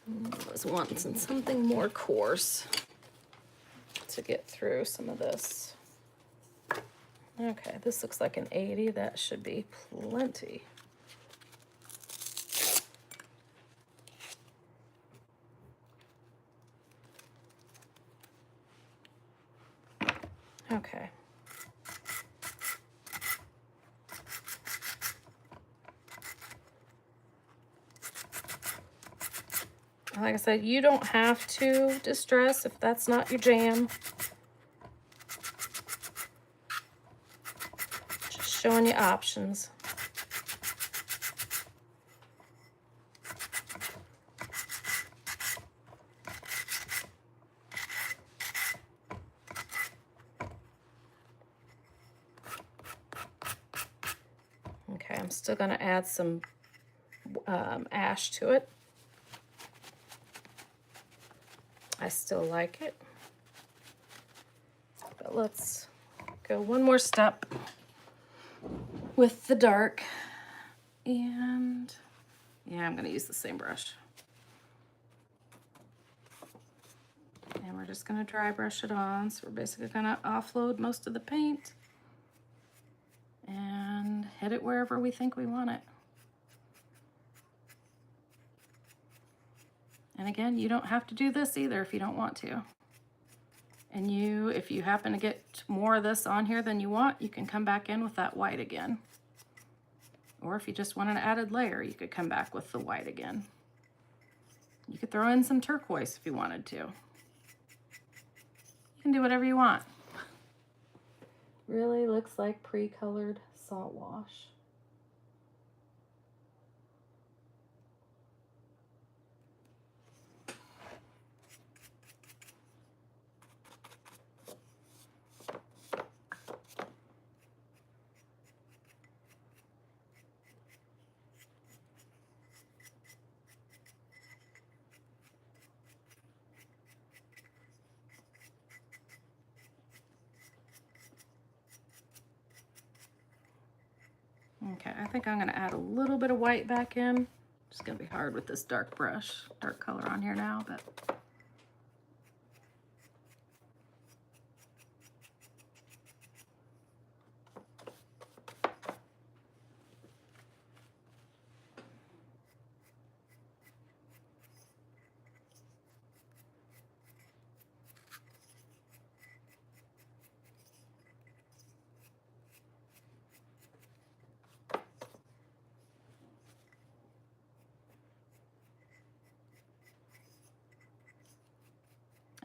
I was wanting something more coarse to get through some of this. Okay, this looks like an 80. That should be plenty. Okay. Like I said, you don't have to distress if that's not your jam. Just showing you options. Okay, I'm still going to add some ash to it. I still like it. But let's go one more step with the dark. And yeah, I'm going to use the same brush. And we're just going to dry brush it on. So we're basically going to offload most of the paint and hit it wherever we think we want it. And again, you don't have to do this either if you don't want to. And if you happen to get more of this on here than you want, you can come back in with that white again. Or if you just want an added layer, you could come back with the white again. You could throw in some turquoise if you wanted to. You can do whatever you want. Really looks like pre-colored salt wash. Okay, I think I'm going to add a little bit of white back in. It's going to be hard with this dark brush, dark color on here now, but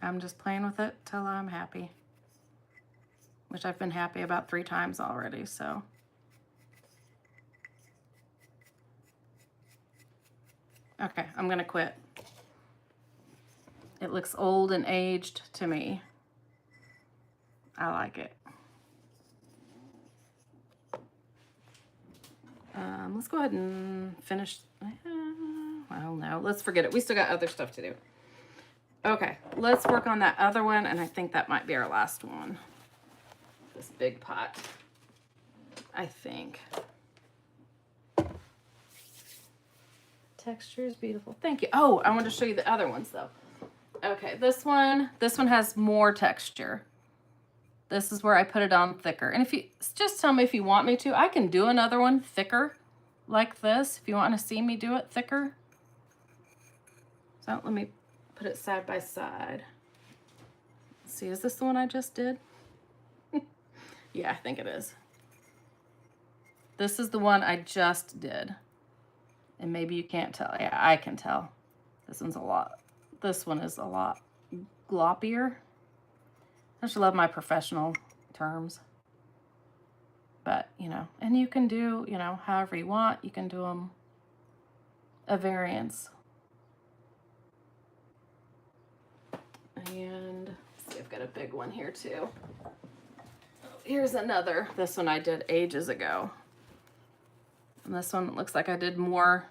I'm just playing with it till I'm happy, which I've been happy about 3 times already, so. Okay, I'm gonna quit. It looks old and aged to me. I like it. Let's go ahead and finish. Well, no, let's forget it. We still got other stuff to do. Okay, let's work on that other one, and I think that might be our last one. This big pot, I think. Texture is beautiful. Thank you. Oh, I want to show you the other ones, though. Okay, this one has more texture. This is where I put it on thicker. And if you just tell me if you want me to, I can do another one thicker like this if you want to see me do it thicker. So let me put it side by side. Let's see, is this the one I just did? Yeah, I think it is. This is the one I just did. And maybe you can't tell. Yeah, I can tell. This one's a lot. This one is a lot gloppier. I just love my professional terms. But, you know, and you can do, you know, however you want. You can do them a variance. And let's see, I've got a big one here too. Here's another. This one I did ages ago. And this one looks like I did more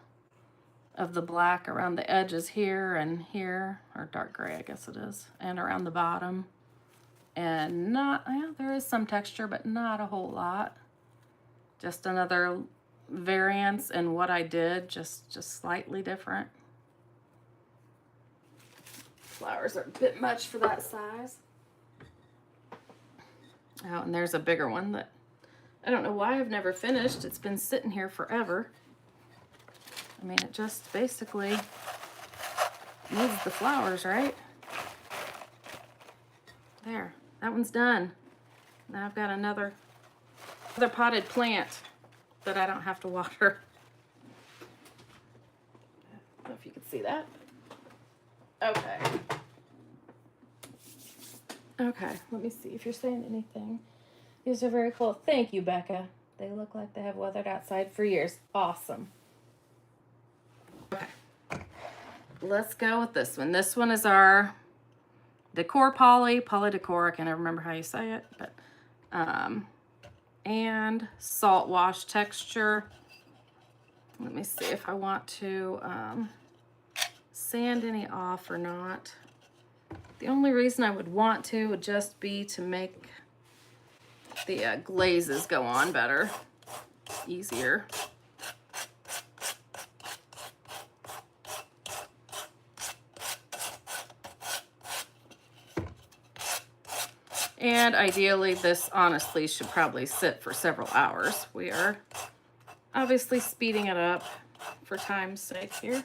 of the black around the edges here and here, or dark gray, I guess it is, and around the bottom. And not, yeah, there is some texture, but not a whole lot. Just another variance in what I did, just slightly different. Flowers are a bit much for that size. Oh, and there's a bigger one that I don't know why I've never finished. It's been sitting here forever. I mean, it just basically needs the flowers, right? There, that one's done. Now I've got another potted plant that I don't have to water. I don't know if you can see that. Okay. Okay, let me see if you're saying anything. These are very cool. Thank you, Becca. They look like they have weathered outside for years. Awesome. Okay. Let's go with this one. This one is our decor poly decor. I can never remember how you say it, but and salt wash texture. Let me see if I want to sand any off or not. The only reason I would want to would just be to make the glazes go on better, easier. And ideally, this honestly should probably sit for several hours. We are obviously speeding it up for time's sake here.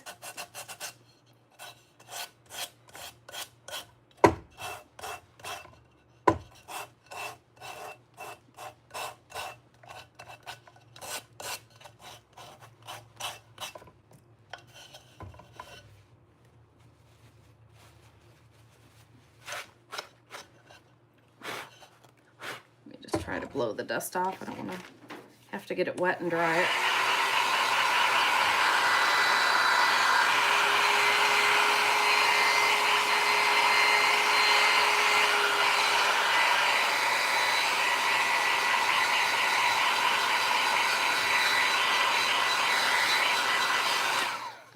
Try to blow the dust off. I don't want to have to get it wet and dry it.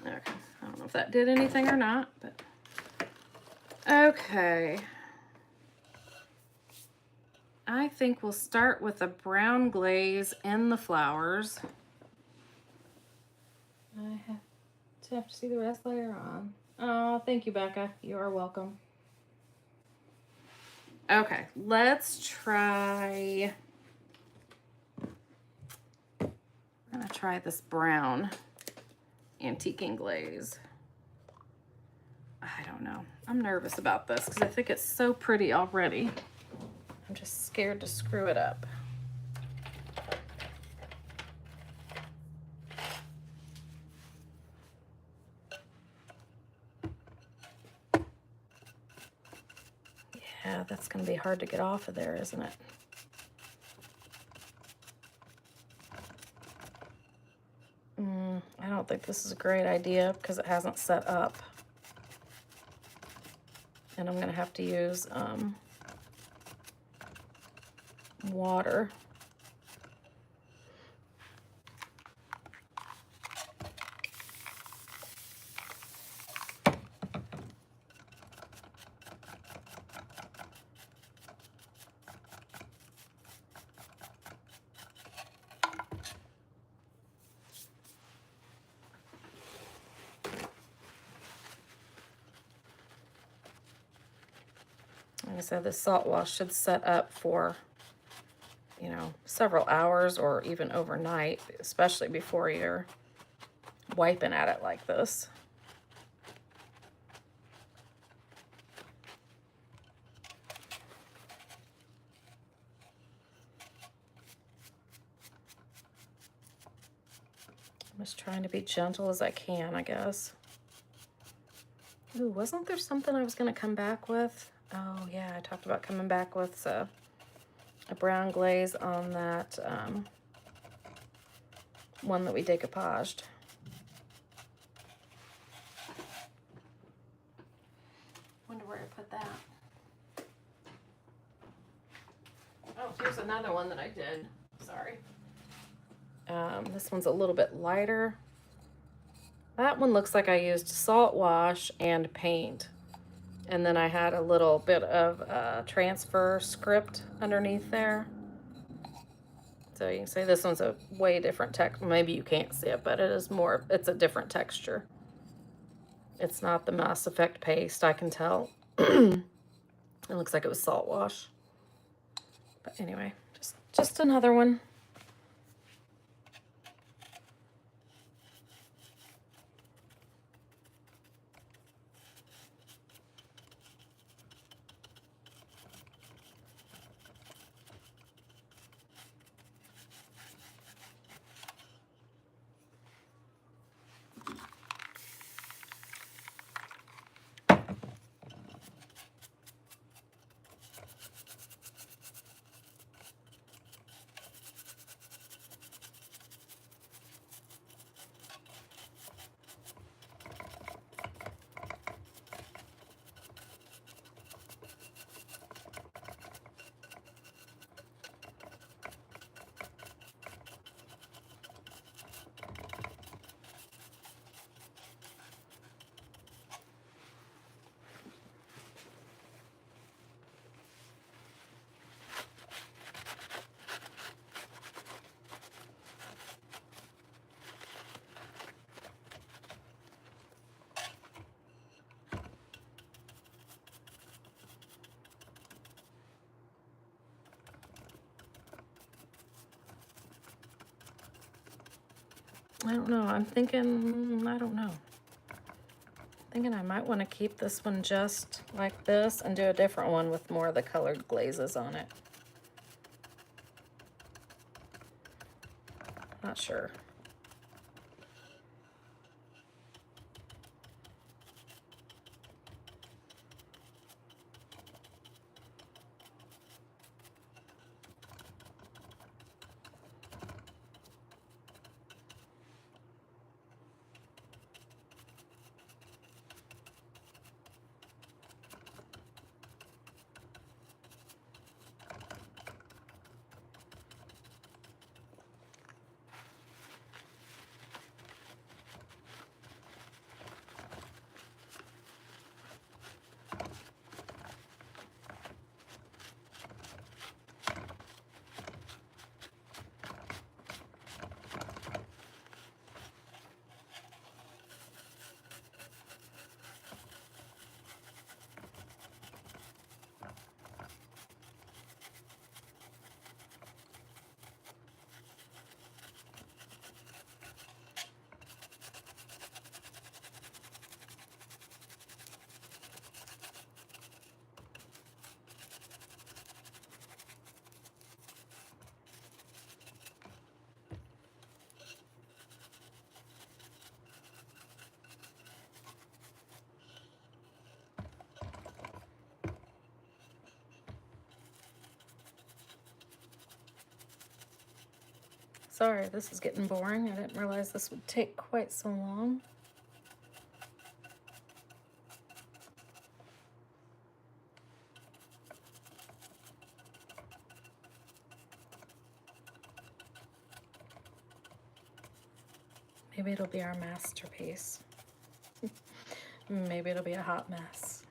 Okay, I don't know if that did anything or not, but okay. I think we'll start with a brown glaze in the flowers. I have to see the rest later on. Oh, thank you, Becca. You are welcome. Okay, let's try. I'm gonna try this brown antiquing glaze. I don't know. I'm nervous about this because I think it's so pretty already. I'm just scared to screw it up. Yeah, that's going to be hard to get off of there, isn't it? I don't think this is a great idea because it hasn't set up. And I'm going to have to use water. Like I said, this salt wash should set up for, you know, several hours or even overnight, especially before you're wiping at it like this. just trying to be gentle as I can, I guess. Ooh, wasn't there something I was going to come back with? Oh, yeah, I talked about coming back with a brown glaze on that one that we decoupaged. Wonder where I put that. Oh, here's another one that I did. Sorry. This one's a little bit lighter. That one looks like I used salt wash and paint. And then I had a little bit of transfer script underneath there. So you can see this one's a way different texture. Maybe you can't see it, but it is more, it's a different texture. It's not the Mass Effect paste, I can tell. It looks like it was salt wash. But anyway, just another one. I don't know. I'm thinking, I don't know. Thinking I might want to keep this one just like this and do a different one with more of the colored glazes on it. Not sure. Sorry, this is getting boring. I didn't realize this would take quite so long. Maybe it'll be our masterpiece. Maybe it'll be a hot mess.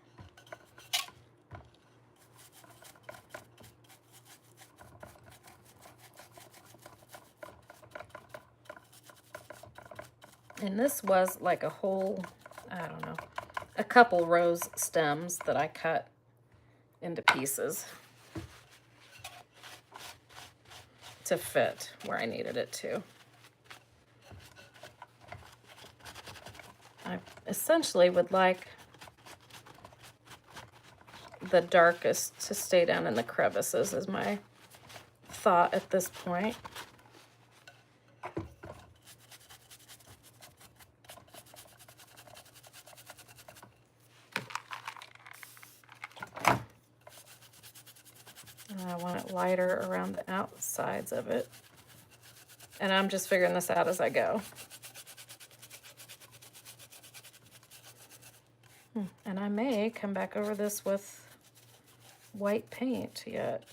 And this was like a whole, I don't know, a couple rose stems that I cut into pieces to fit where I needed it to. I essentially would like the darkest to stay down in the crevices is my thought at this point. And I want it lighter around the outsides of it. And I'm just figuring this out as I go. And I may come back over this with white paint yet.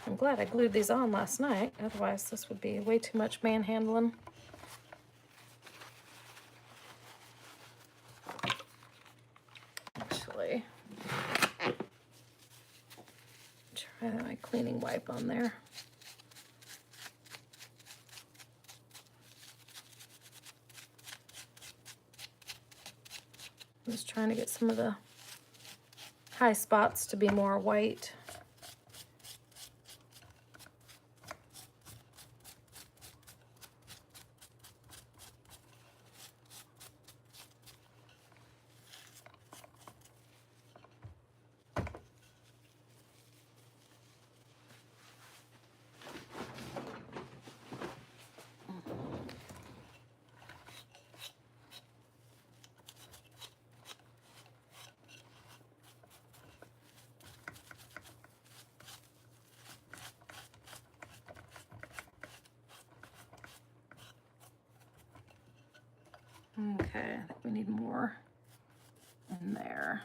I'm glad I glued these on last night, otherwise this would be way too much manhandling. Actually, try my cleaning wipe on there. I'm just trying to get some of the high spots to be more white. Okay, I think we need more in there.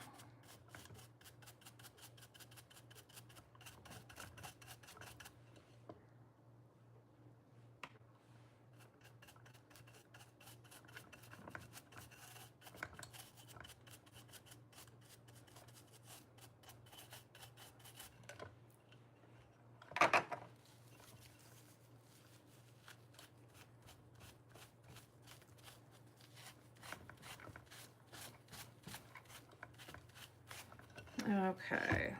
Okay.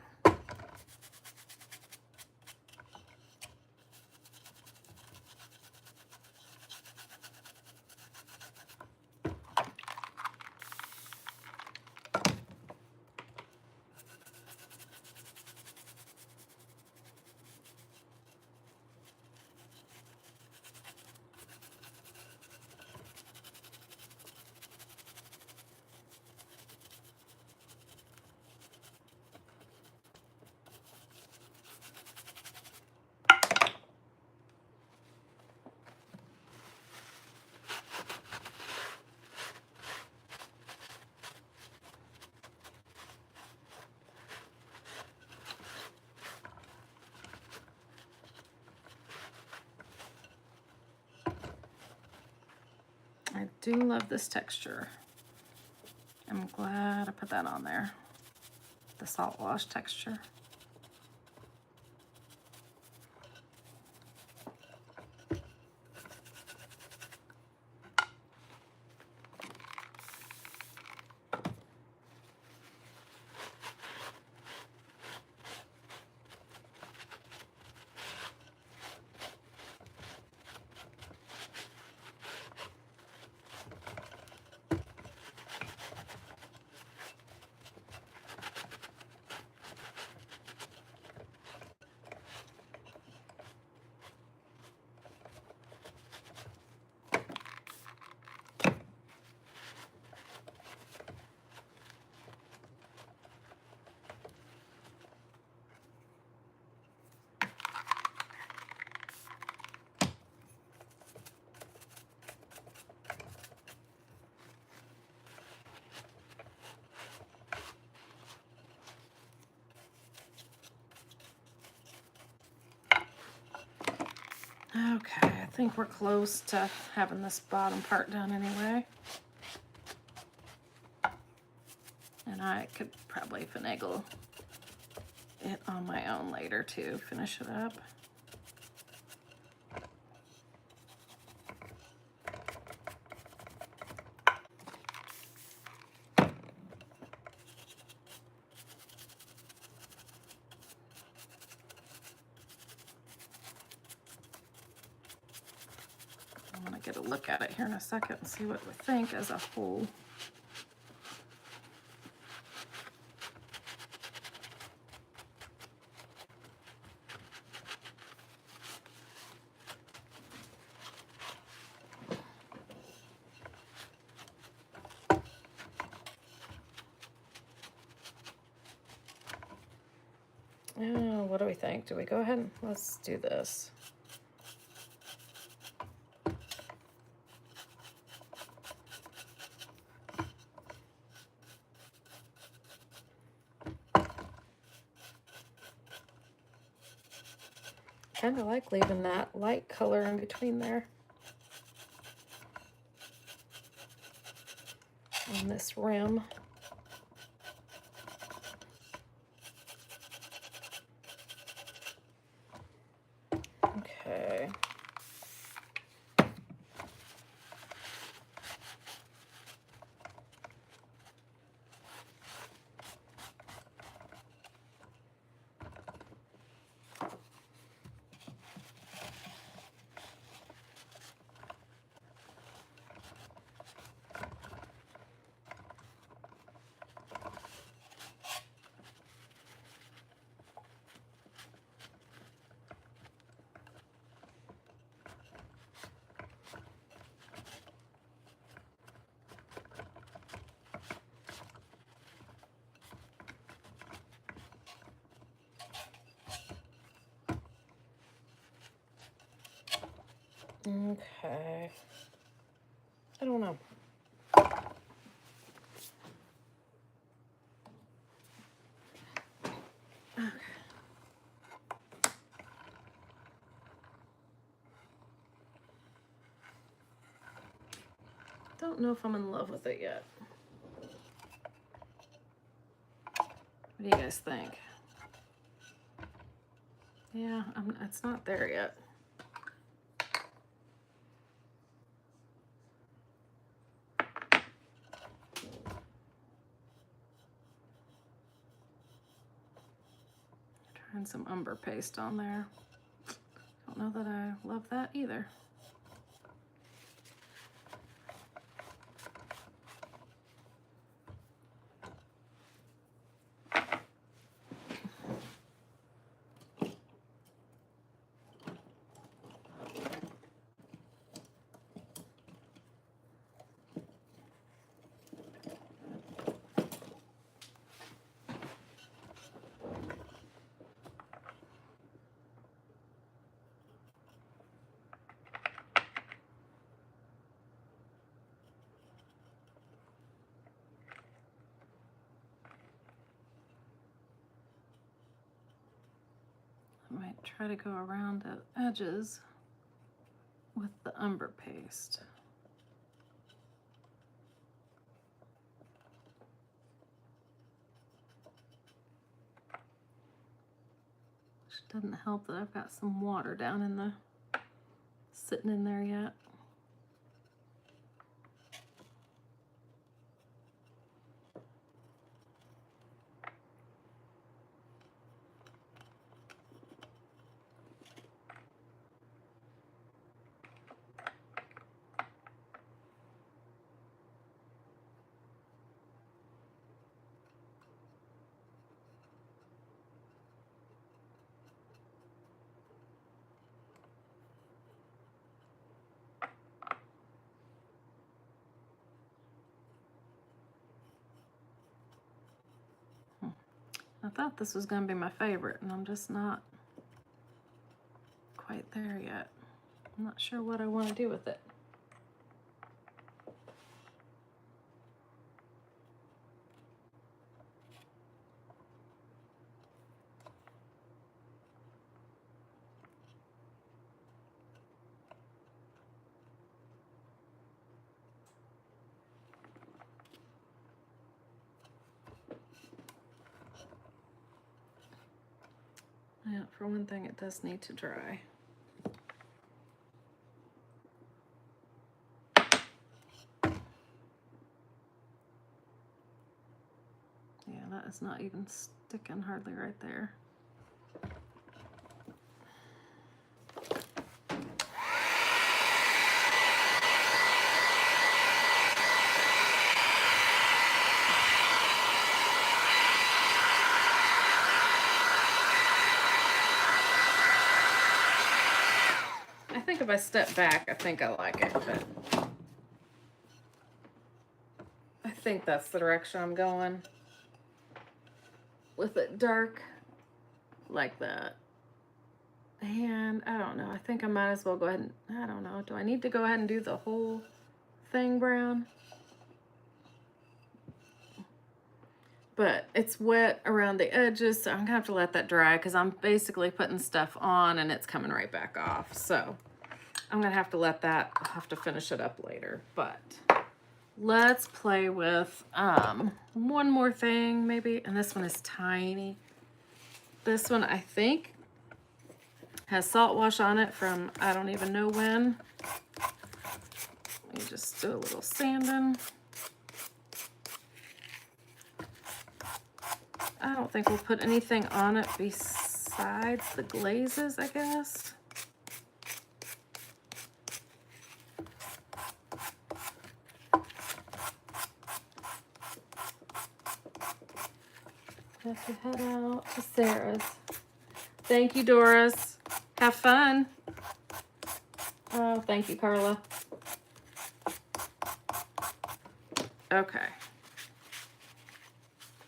I do love this texture. I'm glad I put that on there. The salt wash texture. Okay, I think we're close to having this bottom part done anyway. And I could probably finagle it on my own later to finish it up. I'm gonna get a look at it here in a second and see what we think as a whole. what do we think? Do we go ahead and let's do this? Kind of like leaving that light color in between there on this rim. Okay. Okay. I don't know. Okay. Don't know if I'm in love with it yet. What do you guys think? Yeah, it's not there yet. Trying some umber paste on there. Don't know that I love that either. I might try to go around the edges with the umber paste. Which doesn't help that I've got some water down in the, sitting in there yet. I thought this was going to be my favorite, and I'm just not quite there yet. I'm not sure what I want to do with it. Yeah, for one thing, it does need to dry. Yeah, that is not even sticking hardly right there. I think if I step back, I think I like it, but I think that's the direction I'm going with it dark like that. And I don't know, I think I might as well go ahead and, I don't know, do I need to go ahead and do the whole thing brown? But it's wet around the edges, so I'm gonna have to let that dry because I'm basically putting stuff on and it's coming right back off. So I'm gonna have to let that, I'll have to finish it up later. But let's play with one more thing maybe, and this one is tiny. This one I think has salt wash on it from I don't even know when. Let me just do a little sanding. I don't think we'll put anything on it besides the glazes, I guess. Have to head out to Sarah's. Thank you, Doris. Have fun. Oh, thank you, Carla. Okay.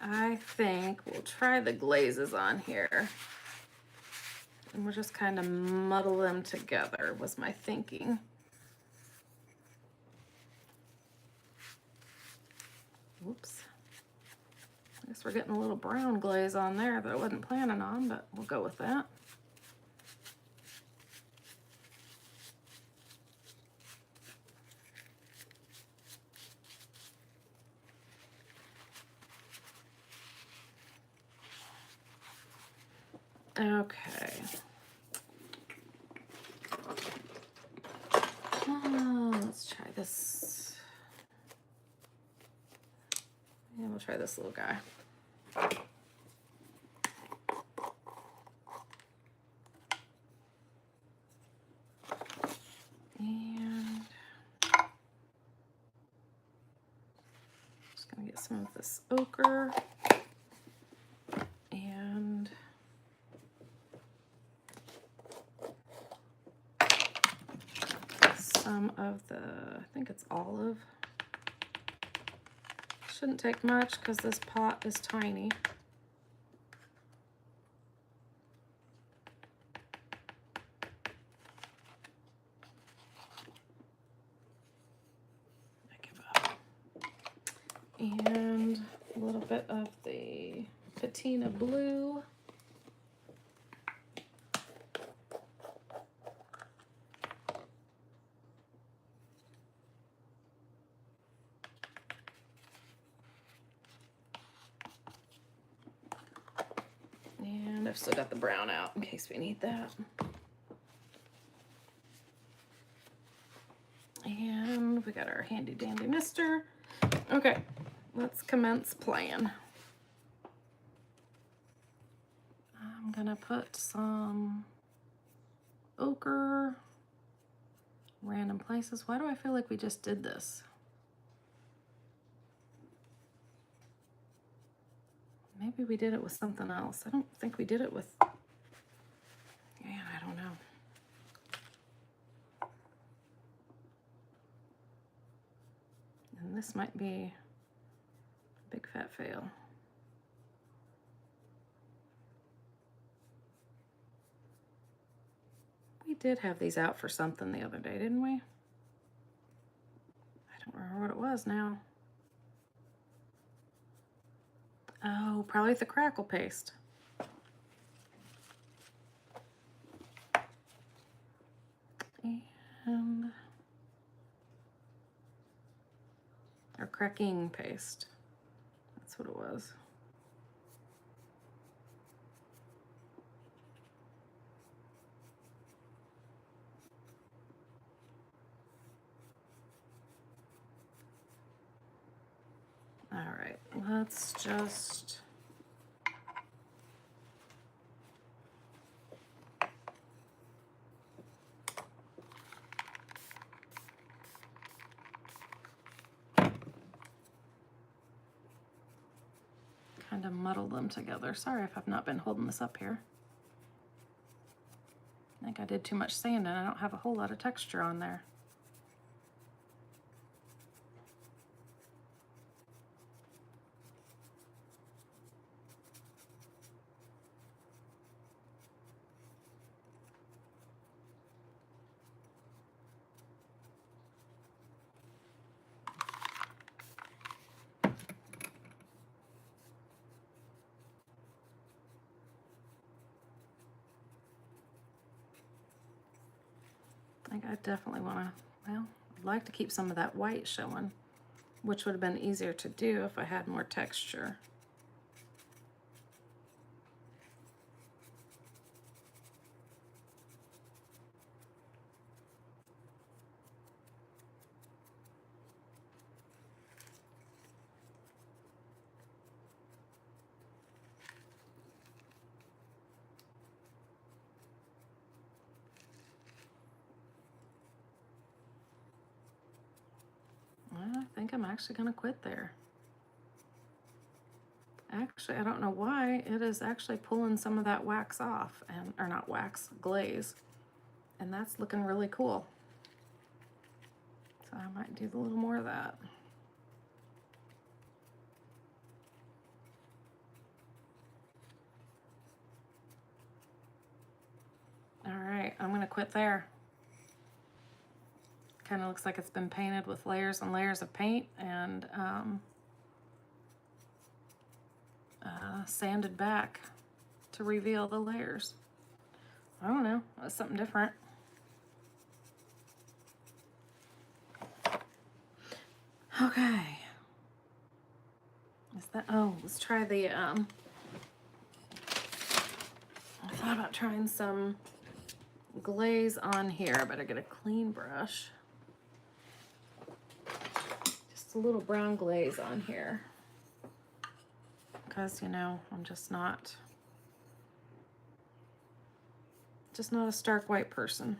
I think we'll try the glazes on here. And we'll just kind of muddle them together, was my thinking. Whoops. I guess we're getting a little brown glaze on there that I wasn't planning on, but we'll go with that. Okay. Let's try this. Yeah, we'll try this little guy. And just gonna get some of this ochre and some of the, I think it's olive. Shouldn't take much because this pot is tiny. I give up. And a little bit of the patina blue. And I've still got the brown out in case we need that. And we got our handy dandy mister. Okay, let's commence playing. I'm gonna put some ochre, random places. Why do I feel like we just did this? Maybe we did it with something else. I don't think we did it with, yeah, I don't know. And this might be a big fat fail. We did have these out for something the other day, didn't we? I don't remember what it was now. Oh, probably the crackle paste. And or cracking paste. That's what it was. All right, let's just kind of muddle them together. Sorry if I've not been holding this up here. I think I did too much sanding. I don't have a whole lot of texture on there. I think I definitely want to, well, I'd like to keep some of that white showing, which would have been easier to do if I had more texture. I think I'm actually going to quit there. Actually, I don't know why it is actually pulling some of that wax off, and or not wax, glaze, and that's looking really cool. So I might do a little more of that. All right, I'm going to quit there. Kind of looks like it's been painted with layers and layers of paint and sanded back to reveal the layers. I don't know, that's something different. Okay. Is that, oh, let's try the, I thought about trying some glaze on here. I better get a clean brush. Just a little brown glaze on here. Because, you know, I'm just not a stark white person.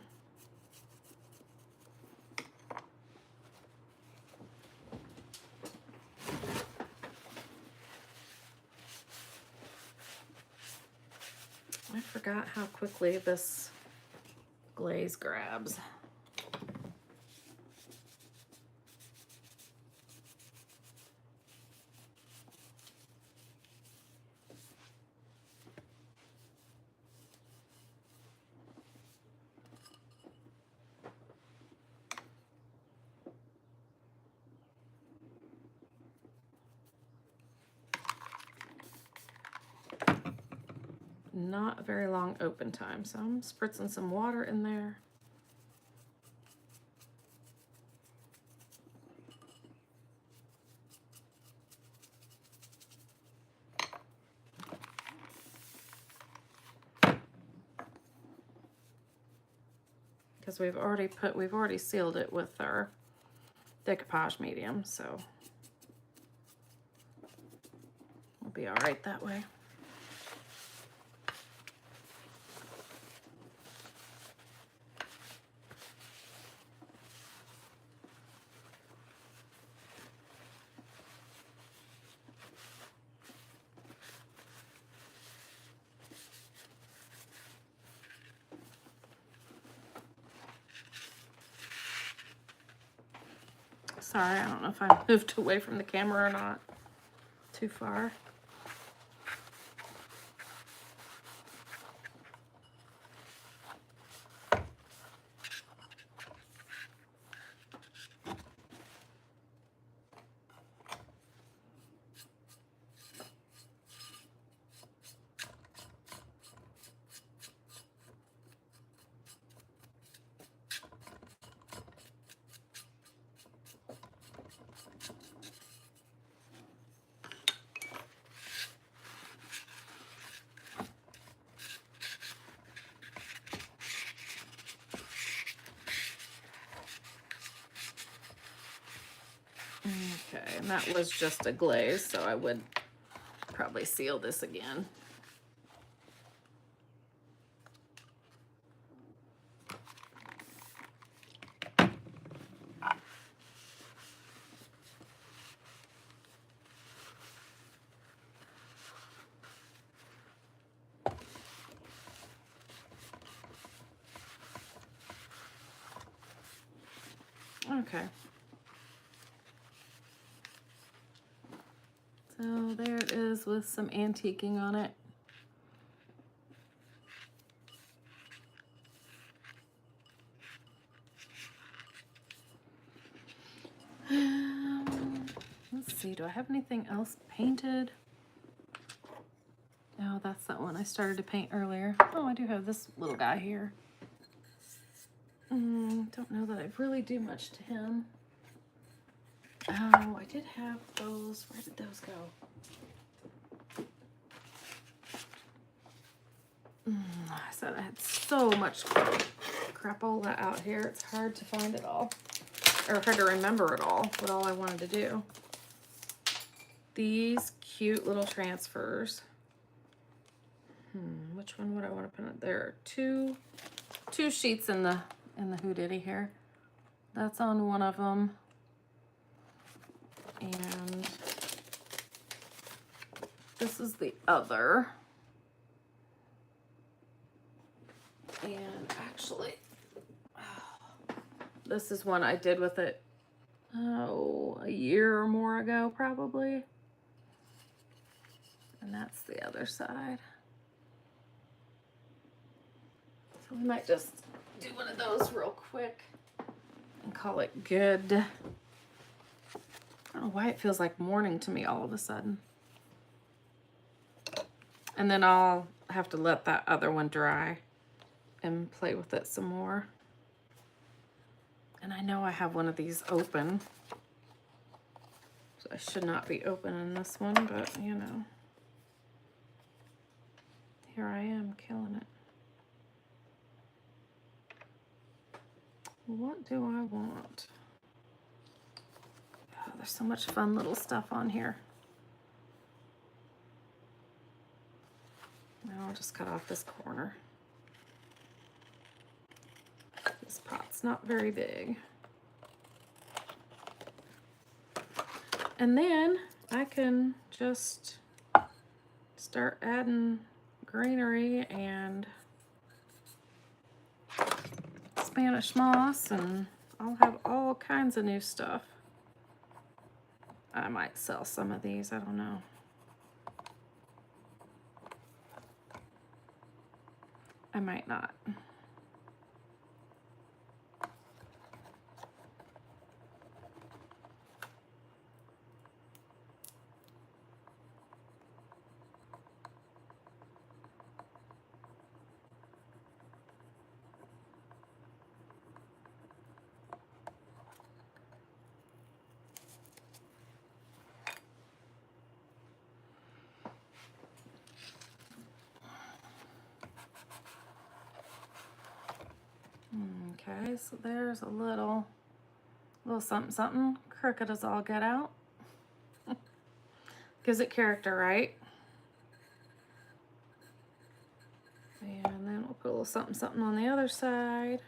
I forgot how quickly this glaze grabs. Not a very long open time, so I'm spritzing some water in there. Because we've already sealed it with our decoupage medium, so we'll be all right that way. Sorry, I don't know if I moved away from the camera or not. Too far. Okay, and that was just a glaze, so I would probably seal this again. Okay. So there it is with some antiquing on it. Let's see, do I have anything else painted? Oh, that's that one I started to paint earlier. Oh, I do have this little guy here. Don't know that I really do much to him. Oh, I did have those. Where did those go? I said I had so much crapola out here. It's hard to find it all. Or hard to remember it all, what all I wanted to do. These cute little transfers. Which one would I want to put it? There are two sheets in the hoodie here. That's on one of them. And this is the other. And actually, this is one I did with it, a year or more ago, probably. And that's the other side. So we might just do one of those real quick and call it good. I don't know why it feels like morning to me all of a sudden. And then I'll have to let that other one dry and play with it some more. And I know I have one of these open. So I should not be opening this one, but you know. Here I am killing it. What do I want? Oh, there's so much fun little stuff on here. Now I'll just cut off this corner. This pot's not very big. And then I can just start adding greenery and Spanish moss, and I'll have all kinds of new stuff. I might sell some of these, I don't know. I might not. Okay, so there's a little something something. Crooked as all get out. Gives it character, right? And then we'll put a little something something on the other side.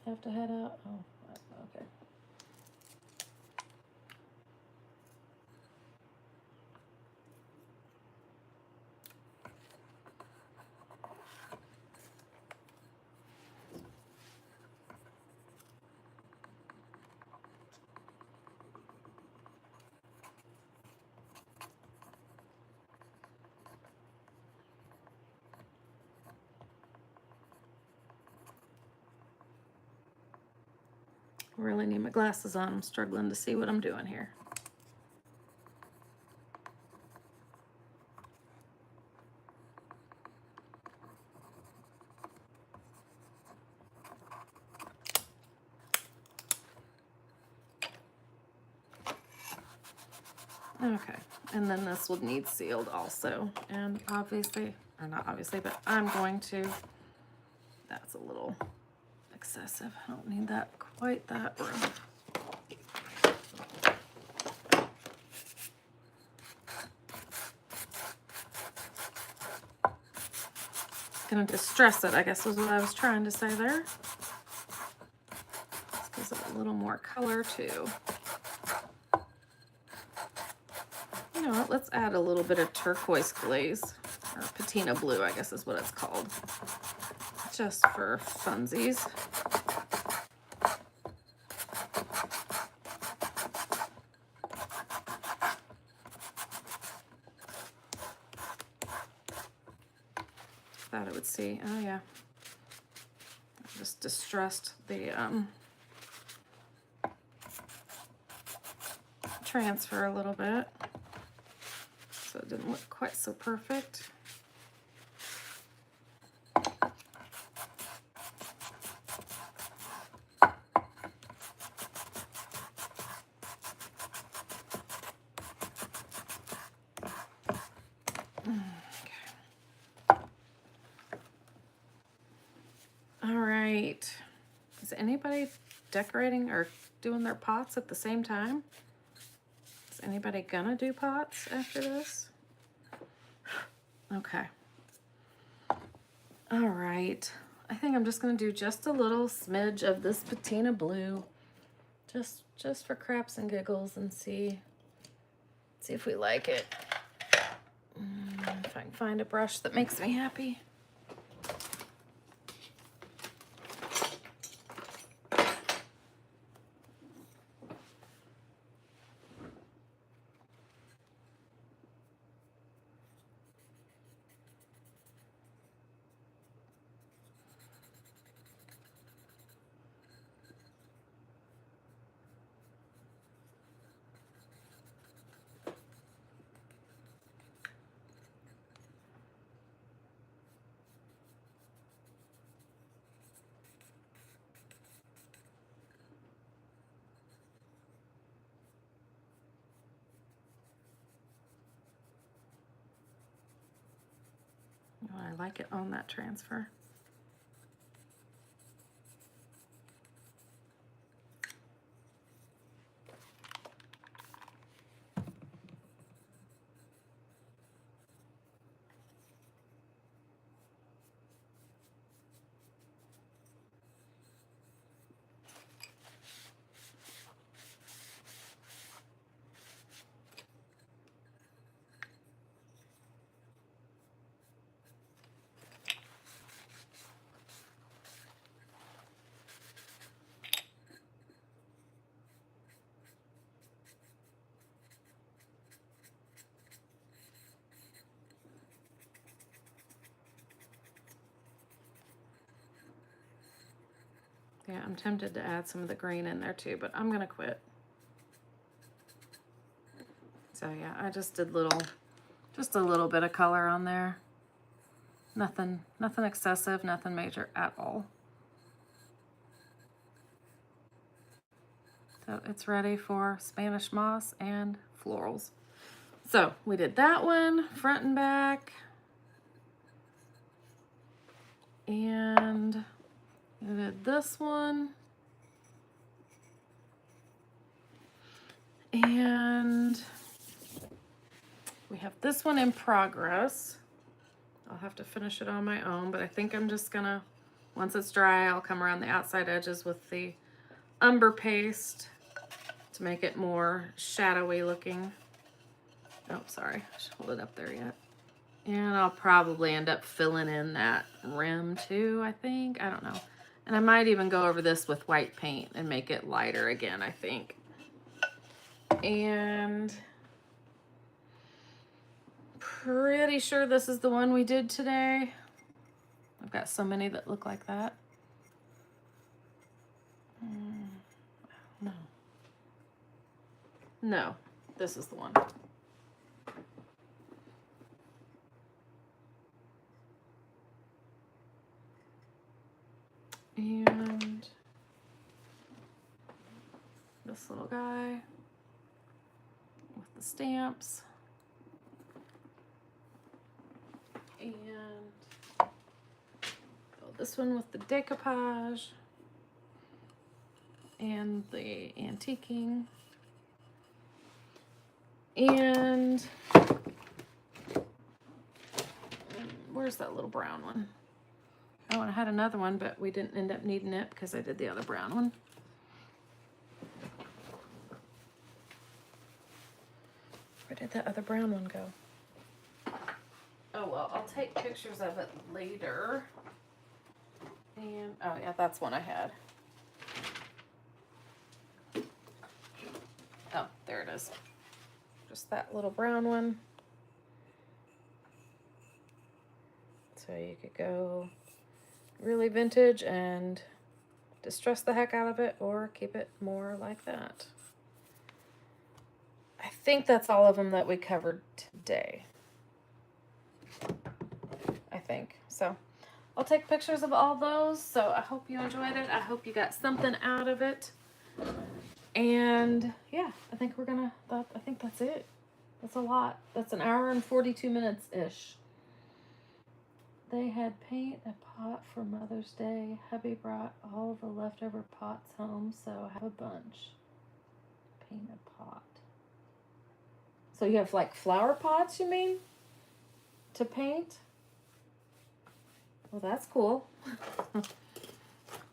Have to head out. Oh, okay. Really need my glasses on. I'm struggling to see what I'm doing here. Okay, and then this will need sealed also. And obviously, or not obviously, but I'm going to, that's a little excessive. I don't need that quite that room. Gonna distress it, I guess was what I was trying to say there. This gives it a little more color too. You know what, let's add a little bit of turquoise glaze, or patina blue, I guess is what it's called. Just for funsies. thought it would see. Oh yeah. I just distressed the transfer a little bit, so it didn't look quite so perfect. All right. Is anybody decorating or doing their pots at the same time? Is anybody gonna do pots after this? Okay. All right. I think I'm just gonna do just a little smidge of this patina blue, just for craps and giggles, and see if we like it. If I can find a brush that makes me happy. Oh, I like it on that transfer. Yeah, I'm tempted to add some of the green in there too, but I'm gonna quit. So yeah, I just did just a little bit of color on there. Nothing excessive, nothing major at all. So it's ready for Spanish moss and florals. So we did that one, front and back. And I did this one. And we have this one in progress. I'll have to finish it on my own, but I think I'm just gonna, once it's dry, I'll come around the outside edges with the umber paste to make it more shadowy looking. Oh, sorry, I should hold it up there yet. And I'll probably end up filling in that rim too, I think. I don't know. And I might even go over this with white paint and make it lighter again, I think. And pretty sure this is the one we did today. I've got so many that look like that. No. No, this is the one. And this little guy with the stamps. And this one with the decoupage and the antiquing. And where's that little brown one? Oh, and I had another one, but we didn't end up needing it because I did the other brown one. Where did that other brown one go? Oh, well, I'll take pictures of it later. And, oh yeah, that's one I had. Oh, there it is. Just that little brown one. So So you could go really vintage and distress the heck out of it, or keep it more like that. I think that's all of them that we covered today. I think. So I'll take pictures of all those. So I hope you enjoyed it. I hope you got something out of it. And yeah, I think I think that's it. That's a lot. That's an hour and 42 minutes-ish. They had paint a pot for Mother's Day. Hubby brought all of the leftover pots home, so I have a bunch. Paint a pot. So you have like flower pots, you mean? To paint? Well, that's cool.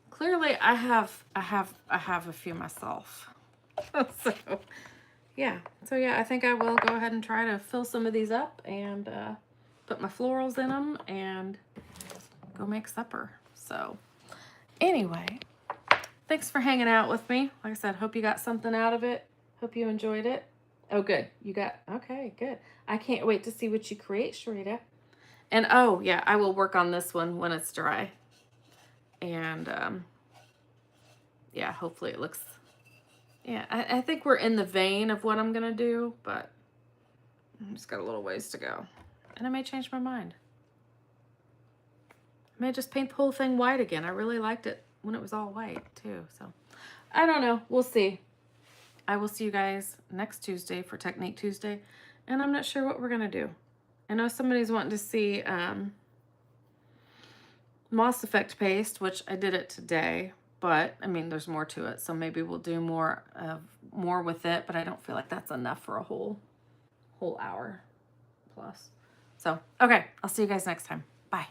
Clearly I have a few myself. So yeah. I think I will go ahead and try to fill some of these up and put my florals in them and go make supper. So anyway, thanks for hanging out with me. Like I said, hope you got something out of it. Hope you enjoyed it. Oh, good. Okay, good. I can't wait to see what you create, Sharita. And oh, yeah, I will work on this one when it's dry. And yeah, hopefully it looks, yeah, I think we're in the vein of what I'm going to do, but I just got a little ways to go. And I may change my mind. I may just paint the whole thing white again. I really liked it when it was all white too. So I don't know. We'll see. I will see you guys next Tuesday for Technique Tuesday. And I'm not sure what we're going to do. I know somebody's wanting to see Moss Effect paste, which I did it today. But, I mean, there's more to it. So maybe we'll do more with it. But I don't feel like that's enough for a whole hour plus. So, okay. I'll see you guys next time. Bye.